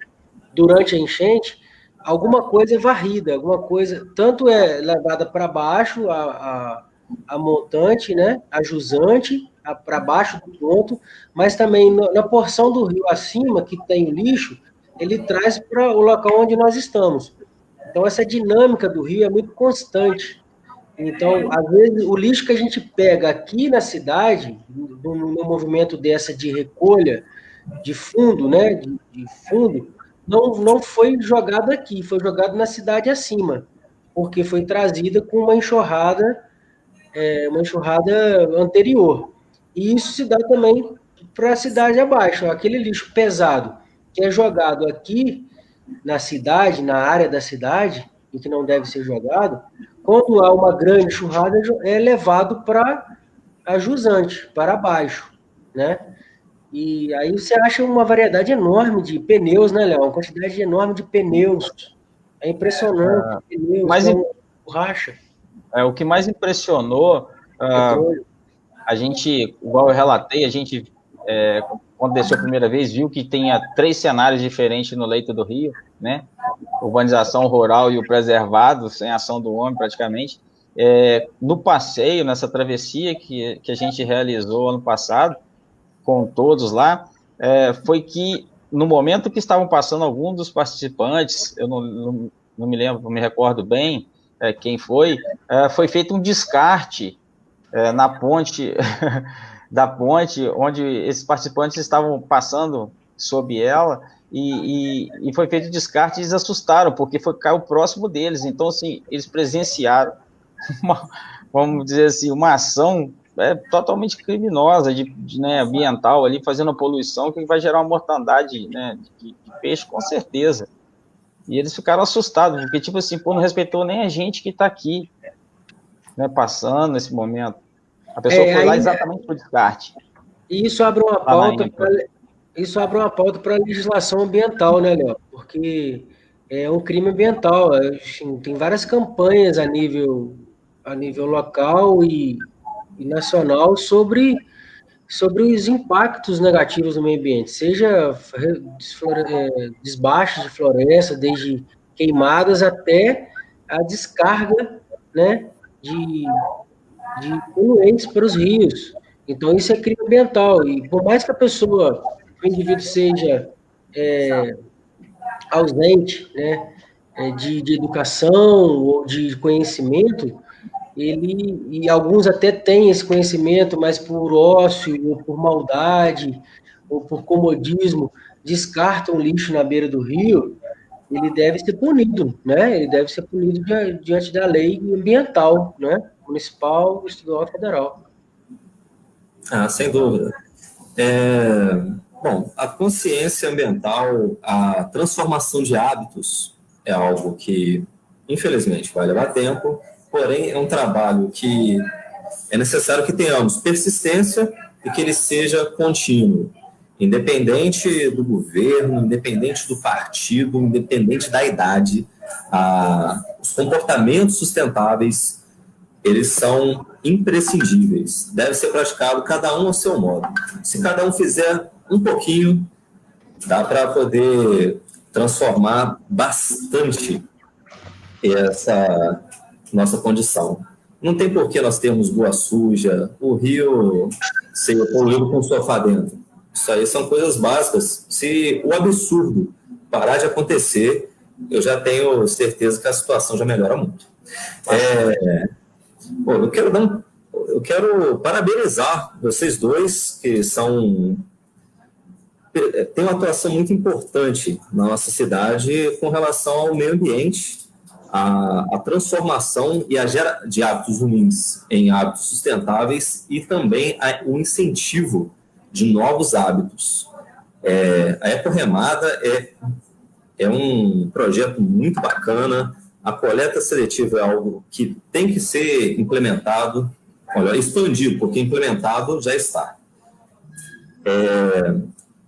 durante a enchente, alguma coisa é varrida, alguma coisa, tanto é levada para baixo, a montante, né, a jusante, para baixo do ponto, mas também na porção do rio acima, que tem o lixo, ele traz para o local onde nós estamos. Então, essa dinâmica do rio é muito constante. Então, às vezes, o lixo que a gente pega aqui na cidade, no movimento dessa de recolha de fundo, né, de fundo, não foi jogado aqui, foi jogado na cidade acima, porque foi trazida com uma enxurrada anterior. E isso se dá também para a cidade abaixo. Aquele lixo pesado que é jogado aqui na cidade, na área da cidade, e que não deve ser jogado, quando há uma grande enxurrada, é levado para a jusante, para baixo, né? E aí você acha uma variedade enorme de pneus, né, Léo? Uma quantidade enorme de pneus. É impressionante, pneus, mas borracha. O que mais impressionou, a gente, igual eu relatei, a gente, quando desceu a primeira vez, viu que tinha 3 cenários diferentes no leito do rio, né? Urbanização rural e o preservado, sem ação do homem praticamente. No passeio, nessa travessia que a gente realizou ano passado, com todos lá, foi que no momento que estavam passando alguns dos participantes, eu não me lembro, não me recordo bem quem foi feito um descarte na ponte, da ponte, onde esses participantes estavam passando sob ela, e foi feito descarte e eles assustaram, porque caiu próximo deles. Então, assim, eles presenciaram vamos dizer assim, uma ação totalmente criminosa, ambiental ali, fazendo a poluição que vai gerar uma mortandade, né, de peixe, com certeza. E eles ficaram assustados, porque, tipo assim, não respeitou nem a gente que está aqui, né, passando nesse momento. A pessoa foi lá exatamente para o descarte. E isso abre uma pauta para a legislação ambiental, né, Léo? Porque é um crime ambiental. Assim, tem várias campanhas a nível local e nacional sobre os impactos negativos no meio ambiente, seja desbaixo de floresta, desde queimadas até a descarga, né, de poluentes para os rios. Então, isso é crime ambiental. E por mais que o indivíduo seja ausente, né, de educação ou de conhecimento, e alguns até têm esse conhecimento, mas por ócio, ou por maldade, ou por comodismo, descartam lixo na beira do rio, ele deve ser punido, né? Ele deve ser punido diante da lei ambiental, né? Municipal, estadual e federal. Sem dúvida. Bom, a consciência ambiental, a transformação de hábitos é algo que, infelizmente, vai levar tempo, porém é um trabalho que é necessário que tenhamos persistência e que ele seja contínuo, independente do governo, independente do partido, independente da idade. Os comportamentos sustentáveis, eles são imprescindíveis, deve ser praticado cada um ao seu modo. Se cada um fizer um pouquinho, dá para poder transformar bastante essa nossa condição. Não tem por que nós termos rua suja, o rio ser poluído com sofá dentro. Isso aí são coisas básicas. Se o absurdo parar de acontecer, eu já tenho certeza que a situação já melhora muito. Eu quero quero parabenizar vocês dois, que têm uma atuação muito importante na nossa cidade com relação ao meio ambiente, a transformação de hábitos ruins em hábitos sustentáveis e também o incentivo de novos hábitos. A Ecorremada é um projeto muito bacana. A coleta seletiva é algo que tem que ser implementado, expandido, porque implementado já está.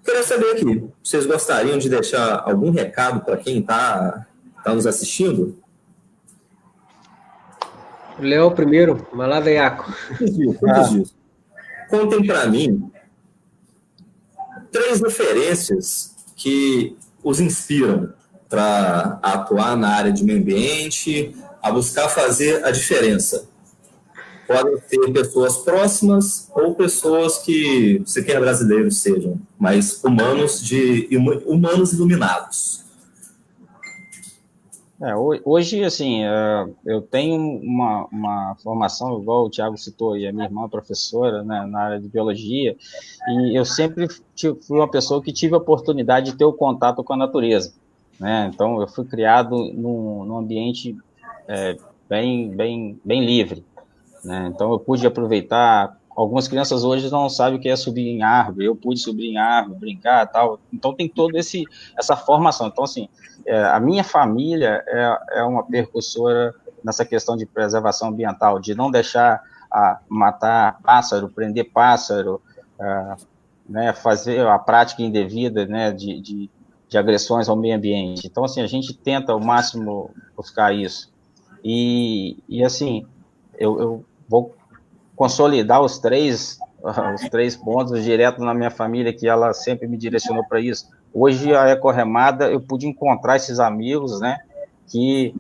Queria saber aqui, vocês gostariam de deixar algum recado para quem está nos assistindo? Léo primeiro, vai lá, veiaco. Contem para mim 3 referências que os inspiram para atuar na área de meio ambiente, a buscar fazer a diferença. Podem ser pessoas próximas ou pessoas que, se quer brasileiros sejam, mas humanos iluminados. Hoje, assim, eu tenho uma formação, igual o Thiago citou, e a minha irmã é professora, né, na área de biologia, e eu sempre fui uma pessoa que tive a oportunidade de ter o contato com a natureza, né? Então, eu fui criado num ambiente bem livre, né? Então, eu pude aproveitar. Algumas crianças hoje não sabem o que é subir em árvore, eu pude subir em árvore, brincar e tal. Então, tem toda essa formação. Então, assim, a minha família é uma percussora nessa questão de preservação ambiental, de não deixar matar pássaro, prender pássaro, né, fazer a prática indevida, né, de agressões ao meio ambiente. Então, assim, a gente tenta ao máximo buscar isso. E assim, eu vou consolidar os três pontos direto na minha família, que ela sempre me direcionou para isso. Hoje, a Ecorremada, eu pude encontrar esses amigos, né, que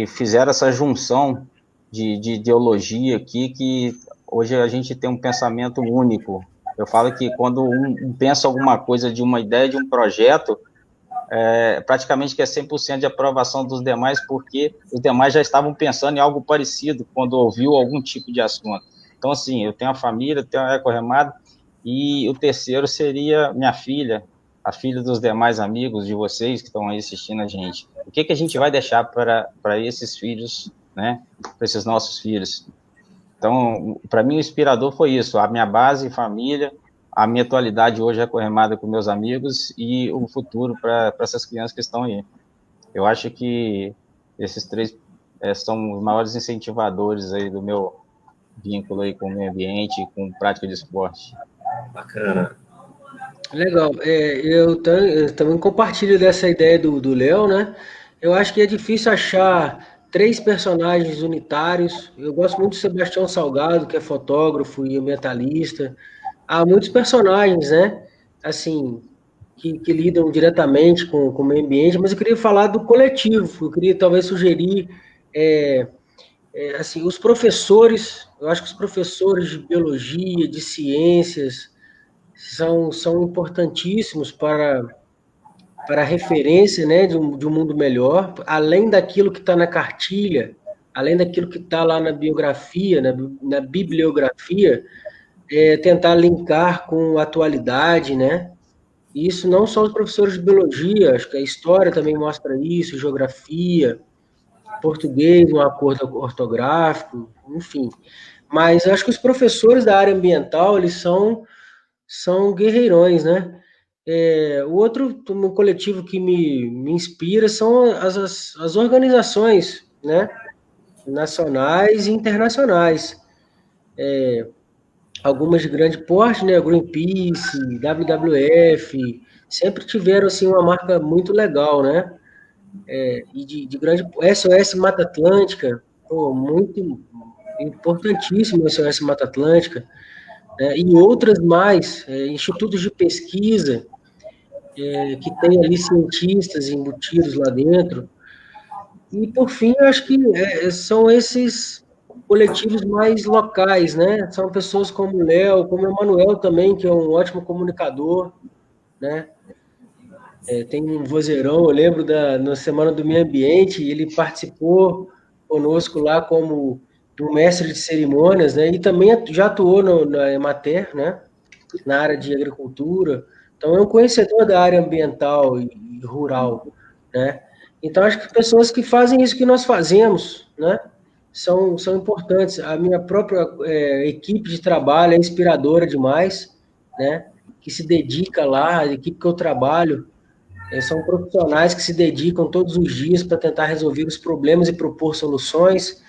fizeram essa junção de ideologia aqui, que hoje a gente tem um pensamento único. Eu falo que quando um pensa alguma coisa de uma ideia, de um projeto, praticamente que é 100% de aprovação dos demais, porque os demais já estavam pensando em algo parecido quando ouviu algum tipo de assunto. Então, assim, eu tenho a família, tenho a Ecorremada, e o terceiro seria minha filha, a filha dos demais amigos de vocês que estão aí assistindo a gente. O que a gente vai deixar para esses filhos, né, para esses nossos filhos? Então, para mim, o inspirador foi isso, a minha base, família, a minha atualidade hoje é Ecorremada com meus amigos e o futuro para essas crianças que estão aí. Eu acho que esses 3 são os maiores incentivadores aí do meu vínculo aí com o meio ambiente e com prática de esporte. Bacana. Legal. Eu também compartilho dessa ideia do Léo, né? Eu acho que é difícil achar 3 personagens unitários. Eu gosto muito do Sebastião Salgado, que é fotógrafo e ambientalista. Há muitos personagens, né? Assim, que lidam diretamente com o meio ambiente, mas eu queria falar do coletivo. Eu queria talvez sugerir assim, os professores. Eu acho que os professores de biologia, de ciências, são importantíssimos para a referência, né, de um mundo melhor, além daquilo que está na cartilha, além daquilo que está lá na biografia, na bibliografia, tentar linkar com a atualidade, né? Isso não só os professores de biologia, acho que a história também mostra isso, geografia, português, um acordo ortográfico, enfim. Mas eu acho que os professores da área ambiental, eles são guerreirões, né? O outro coletivo que me inspira são as organizações, né? Nacionais e internacionais. Algumas de grande porte, né? Greenpeace, WWF, sempre tiveram assim, uma marca muito legal, né? E de grande... SOS Mata Atlântica, muito importantíssimo SOS Mata Atlântica, e outras mais, institutos de pesquisa, que tem ali cientistas embutidos lá dentro. E, por fim, eu acho que são esses coletivos mais locais, né? São pessoas como o Léo, como o Emanuel também, que é um ótimo comunicador, né? Tem um vozeirão, eu lembro na Semana do Meio Ambiente, ele participou conosco lá como um mestre de cerimônias, né? E também já atuou na Emater, né? Na área de agricultura. Então, é um conhecedor da área ambiental e rural, né? Então, acho que pessoas que fazem isso que nós fazemos, né? São importantes. A minha própria equipe de trabalho é inspiradora demais, né? Que se dedica lá, a equipe que eu trabalho, são profissionais que se dedicam todos os dias para tentar resolver os problemas e propor soluções.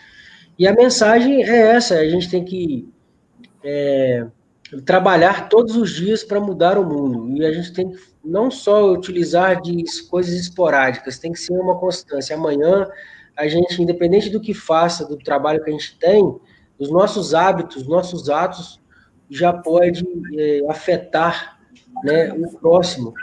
E a mensagem é essa: a gente tem que trabalhar todos os dias para mudar o mundo. E a gente tem que não só utilizar de coisas esporádicas, tem que ser uma constância. Amanhã, a gente, independente do que faça, do trabalho que a gente tem, os nossos hábitos, nossos atos, já pode afetar, né, o próximo.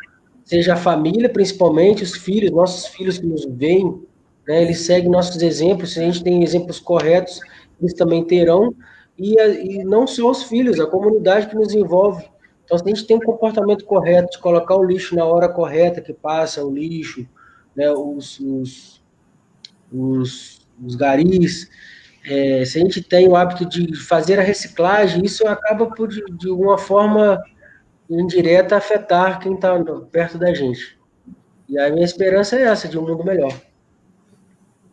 Seja a família, principalmente, os filhos, nossos filhos que nos veem, né, eles seguem nossos exemplos. Se a gente tem exemplos corretos, eles também terão, e não só os filhos, a comunidade que nos envolve. Então, se a gente tem um comportamento correto de colocar o lixo na hora correta que passa o lixo, né, os garis, se a gente tem o hábito de fazer a reciclagem, isso acaba por, de alguma forma indireta, afetar quem está perto da gente. E a minha esperança é essa, de um mundo melhor.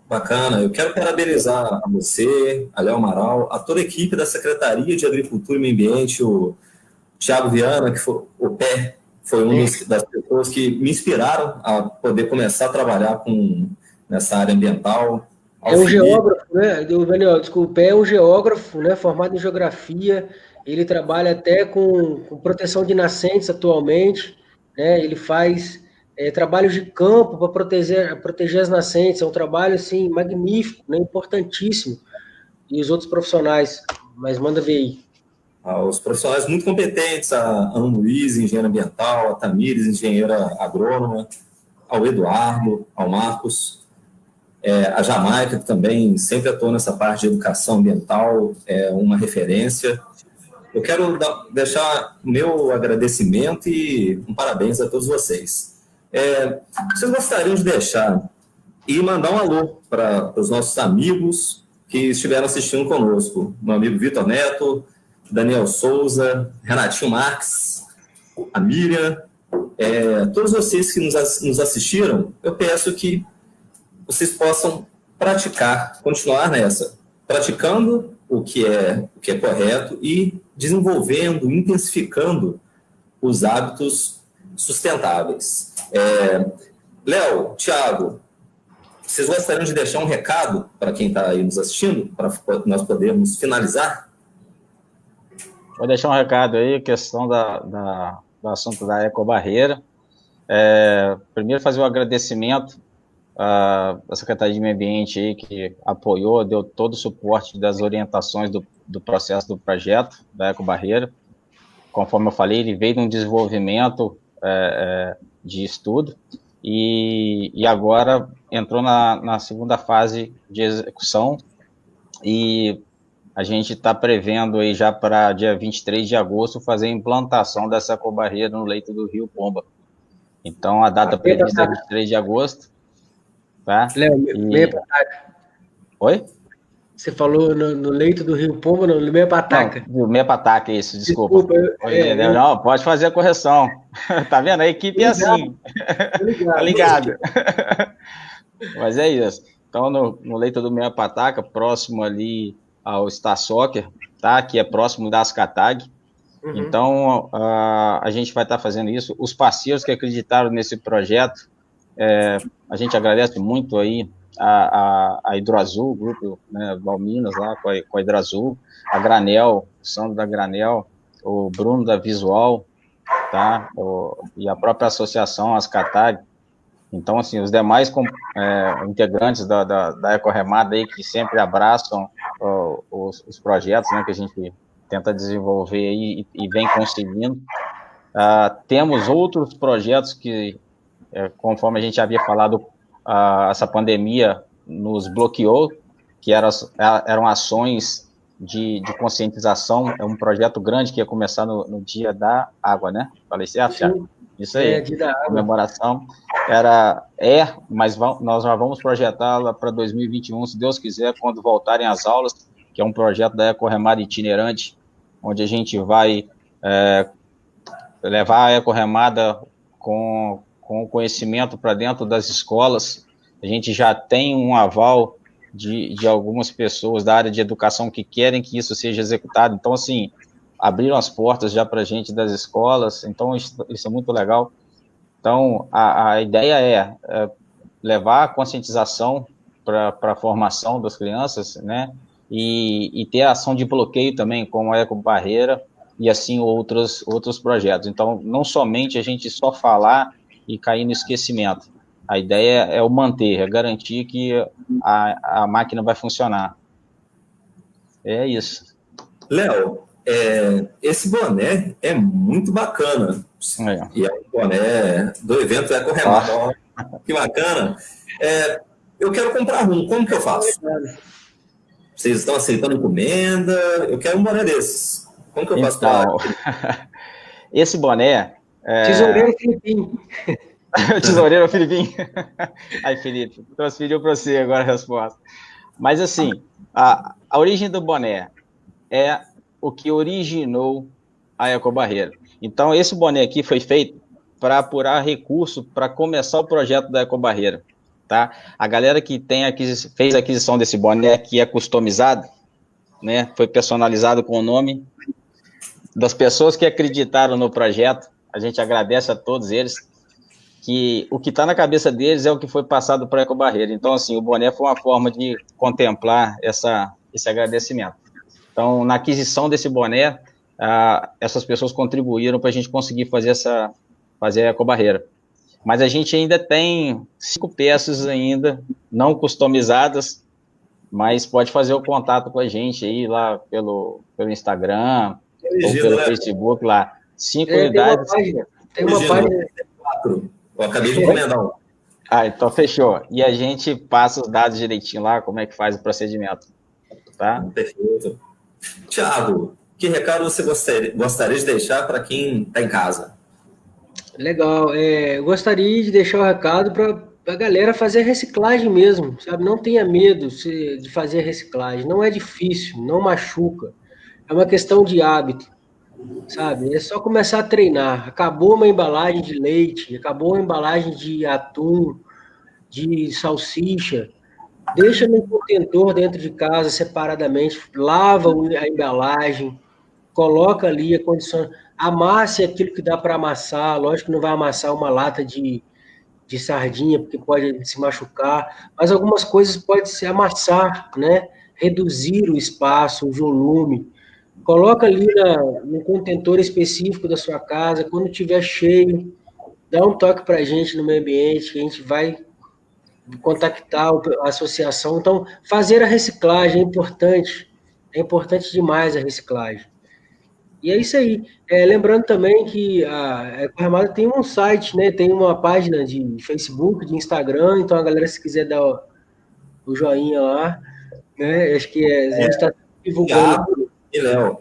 Bacana. Eu quero parabenizar a você, a Léo Amaral, a toda a equipe da Secretaria de Agricultura e Meio Ambiente, o Thiago Viana, que foi o PÉ, foi uma das pessoas que me inspiraram a poder começar a trabalhar nessa área ambiental. É um geógrafo, né? Daniel, desculpa, é um geógrafo, né? Formado em geografia. Ele trabalha até com proteção de nascentes atualmente, né? Ele faz trabalhos de campo para proteger as nascentes. É um trabalho assim magnífico, né? Importantíssimo. E os outros profissionais, mas manda ver aí. Os profissionais muito competentes, a Ana Luiz, engenheira ambiental, a Tamires, engenheira agrônoma, ao Eduardo, ao Marcos, a Jamaica, que também sempre atua nessa parte de educação ambiental, é uma referência. Eu quero deixar meu agradecimento e um parabéns a todos vocês. Vocês gostariam de deixar e mandar um alô para os nossos amigos que estiveram assistindo conosco, meu amigo Vitor Neto, Daniel Souza, Renatinho Marques, a Miriam, todos vocês que nos assistiram, eu peço que vocês possam praticar, continuar praticando o que é correto e desenvolvendo, intensificando os hábitos sustentáveis. Léo, Thiago, vocês gostariam de deixar um recado para quem está aí nos assistindo, para nós podermos finalizar? Vou deixar um recado aí, questão do assunto da ecobarreira. Primeiro, fazer um agradecimento à Secretaria de Meio Ambiente aí, que apoiou, deu todo o suporte das orientações do processo do projeto da ecobarreira. Conforme eu falei, ele veio de um desenvolvimento de estudo e agora entrou na segunda fase de execução, e a gente está prevendo aí já para dia 23 de agosto fazer a implantação dessa ecobarreira no leito do Rio Pomba. Então, a data prevista é 23 de agosto. Tá? Léo, meia pataca. Oi? Você falou no leito do Rio Pomba, no meia pataca. Não, meia pataca, isso, desculpa. Não, pode fazer a correção. Tá vendo? A equipe é assim. Tá ligado. Mas é isso. Então, no leito do meia pataca, próximo ali ao Star Soccer, tá? Que é próximo da Ascatag. Uhum. Então, a gente vai estar fazendo isso. Os parceiros que acreditaram nesse projeto, a gente agradece muito aí a Hidroazul, o grupo, né, Valminas lá com a Hidroazul, a Granel, o Sandro da Granel, o Bruno da Visual, tá? E a própria associação Ascatag. Então, assim, os demais integrantes da Ecorremada aí, que sempre abraçam os projetos, né, que a gente tenta desenvolver aí e vem conseguindo. Temos outros projetos que, conforme a gente já havia falado, essa pandemia nos bloqueou, que eram ações de conscientização. É um projeto grande que ia começar no Dia da Água, né? Falei certo, Thiago? Isso aí, Dia da Água. Comemoração. Mas nós já vamos projetá-la para 2021, se Deus quiser, quando voltarem as aulas, que é um projeto da Eco Remada Itinerante, onde a gente vai levar a Eco Remada com conhecimento para dentro das escolas. A gente já tem um aval de algumas pessoas da área de educação que querem que isso seja executado. Então, assim, abriram as portas já para a gente das escolas, então isso é muito legal. Então, a ideia é levar a conscientização para a formação das crianças, né, e ter a ação de bloqueio também, como a Ecobarreira, e assim outros projetos. Então, não somente a gente só falar e cair no esquecimento. A ideia é o manter, é garantir que a máquina vai funcionar. É isso. Léo, esse boné é muito bacana. E é um boné do evento Eco Remada. Que bacana. Eu quero comprar um. Como que eu faço? Vocês estão aceitando encomenda? Eu quero um boné desses. Como que eu faço para... Esse boné... Tesoureiro Filipinho. Tesoureiro Filipinho. Aí, Felipe, transferiu para você agora a resposta. Mas, assim, a origem do boné é o que originou a Ecobarreira. Então, esse boné aqui foi feito para apurar recurso para começar o projeto da Ecobarreira, tá? A galera que fez a aquisição desse boné, que é customizado, né, foi personalizado com o nome das pessoas que acreditaram no projeto. A gente agradece a todos eles, que o que está na cabeça deles é o que foi passado para a Ecobarreira. Então, assim, o boné foi uma forma de contemplar esse agradecimento. Então, na aquisição desse boné, essas pessoas contribuíram para a gente conseguir fazer a Ecobarreira. Mas a gente ainda tem 5 peças ainda não customizadas, mas pode fazer o contato com a gente aí lá pelo Instagram ou pelo Facebook lá. 5 unidades. Tem uma página. Eu acabei de encomendar um. Então fechou. E a gente passa os dados direitinho lá, como é que faz o procedimento. Tá? Perfeito. Thiago, que recado você gostaria de deixar para quem está em casa? Legal. Eu gostaria de deixar o recado para a galera fazer reciclagem mesmo, sabe? Não tenha medo de fazer reciclagem. Não é difícil, não machuca. É uma questão de hábito, sabe? É só começar a treinar. Acabou uma embalagem de leite, acabou uma embalagem de atum, de salsicha. Deixa no contentor dentro de casa, separadamente. Lava a embalagem, coloca ali a condição. Amasse aquilo que dá para amassar. Lógico que não vai amassar uma lata de sardinha, porque pode se machucar. Mas algumas coisas pode se amassar, né? Reduzir o espaço, o volume. Coloca ali no contentor específico da sua casa. Quando estiver cheio, dá um toque para a gente no meio ambiente, que a gente vai contactar a associação. Então, fazer a reciclagem é importante demais a reciclagem. E é isso aí. Lembrando também que a Eco Remada tem um site, né? Tem uma página de Facebook, de Instagram, então a galera, se quiser dar o joinha lá, né? Acho que a gente está divulgando. E, Léo,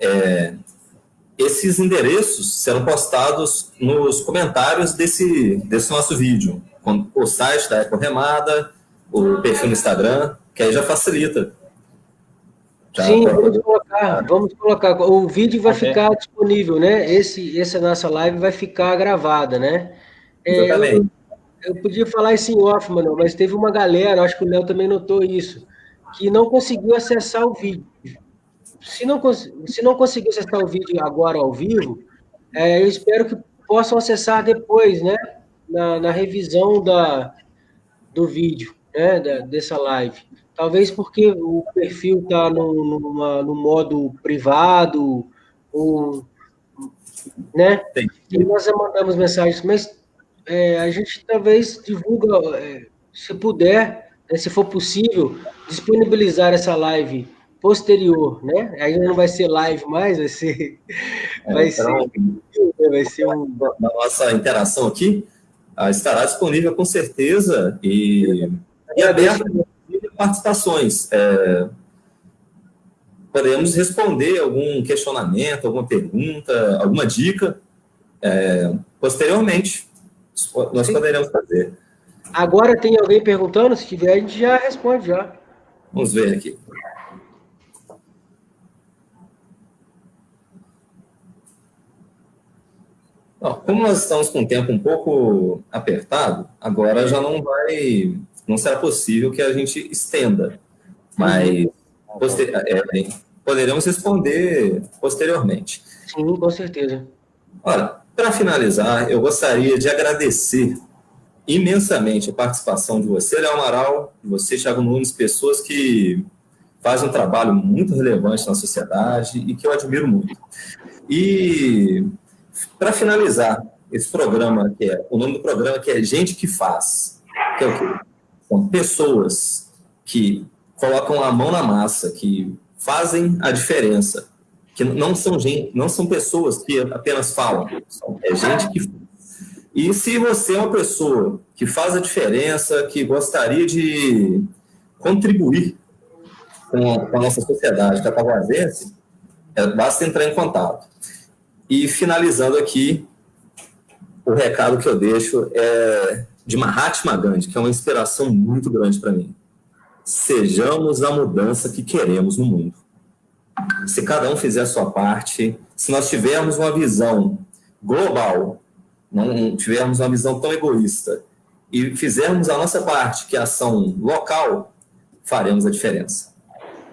esses endereços serão postados nos comentários desse nosso vídeo. O site da Eco Remada, o perfil no Instagram, que aí já facilita. Sim, vamos colocar. O vídeo vai ficar disponível, né? Essa nossa live vai ficar gravada, né? Exatamente. Eu podia falar isso em off, mano, mas teve uma galera, acho que o Léo também notou isso, que não conseguiu acessar o vídeo. Se não conseguiu acessar o vídeo agora ao vivo, eu espero que possam acessar depois, né? Na revisão do vídeo, né? Dessa live. Talvez porque o perfil está no modo privado, né? E nós já mandamos mensagens, mas a gente talvez divulga, se puder, se for possível, disponibilizar essa live posterior, né? Ainda não vai ser live mais, vai ser na nossa interação aqui, estará disponível com certeza e aberta a participações. Podemos responder algum questionamento, alguma pergunta, alguma dica posteriormente. Nós poderemos fazer. Agora tem alguém perguntando? Se tiver, a gente já responde já. Vamos ver aqui. Ó, como nós estamos com o tempo um pouco apertado, agora já não será possível que a gente estenda, mas poderemos responder posteriormente. Sim, com certeza. Olha, para finalizar, eu gostaria de agradecer imensamente a participação de você, Léo Amaral, de você, Thiago Nunes, pessoas que fazem um trabalho muito relevante na sociedade e que eu admiro muito. E para finalizar esse programa, o nome do programa que é Gente que Faz, que é o quê? São pessoas que colocam a mão na massa, que fazem a diferença, que não são pessoas que apenas falam, é gente que faz. E se você é uma pessoa que faz a diferença, que gostaria de contribuir com a nossa sociedade cataguasense, basta entrar em contato. E finalizando aqui, o recado que eu deixo é de Mahatma Gandhi, que é uma inspiração muito grande para mim. Sejamos a mudança que queremos no mundo. Se cada um fizer a sua parte, se nós tivermos uma visão global, não tivermos uma visão tão egoísta, e fizermos a nossa parte, que é a ação local, faremos a diferença.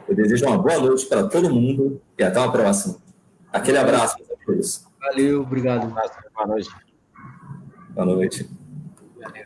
Eu desejo uma boa noite para todo mundo e até uma próxima. Aquele abraço, meus amigos. Valeu, obrigado. Boa noite. Boa noite. Valeu.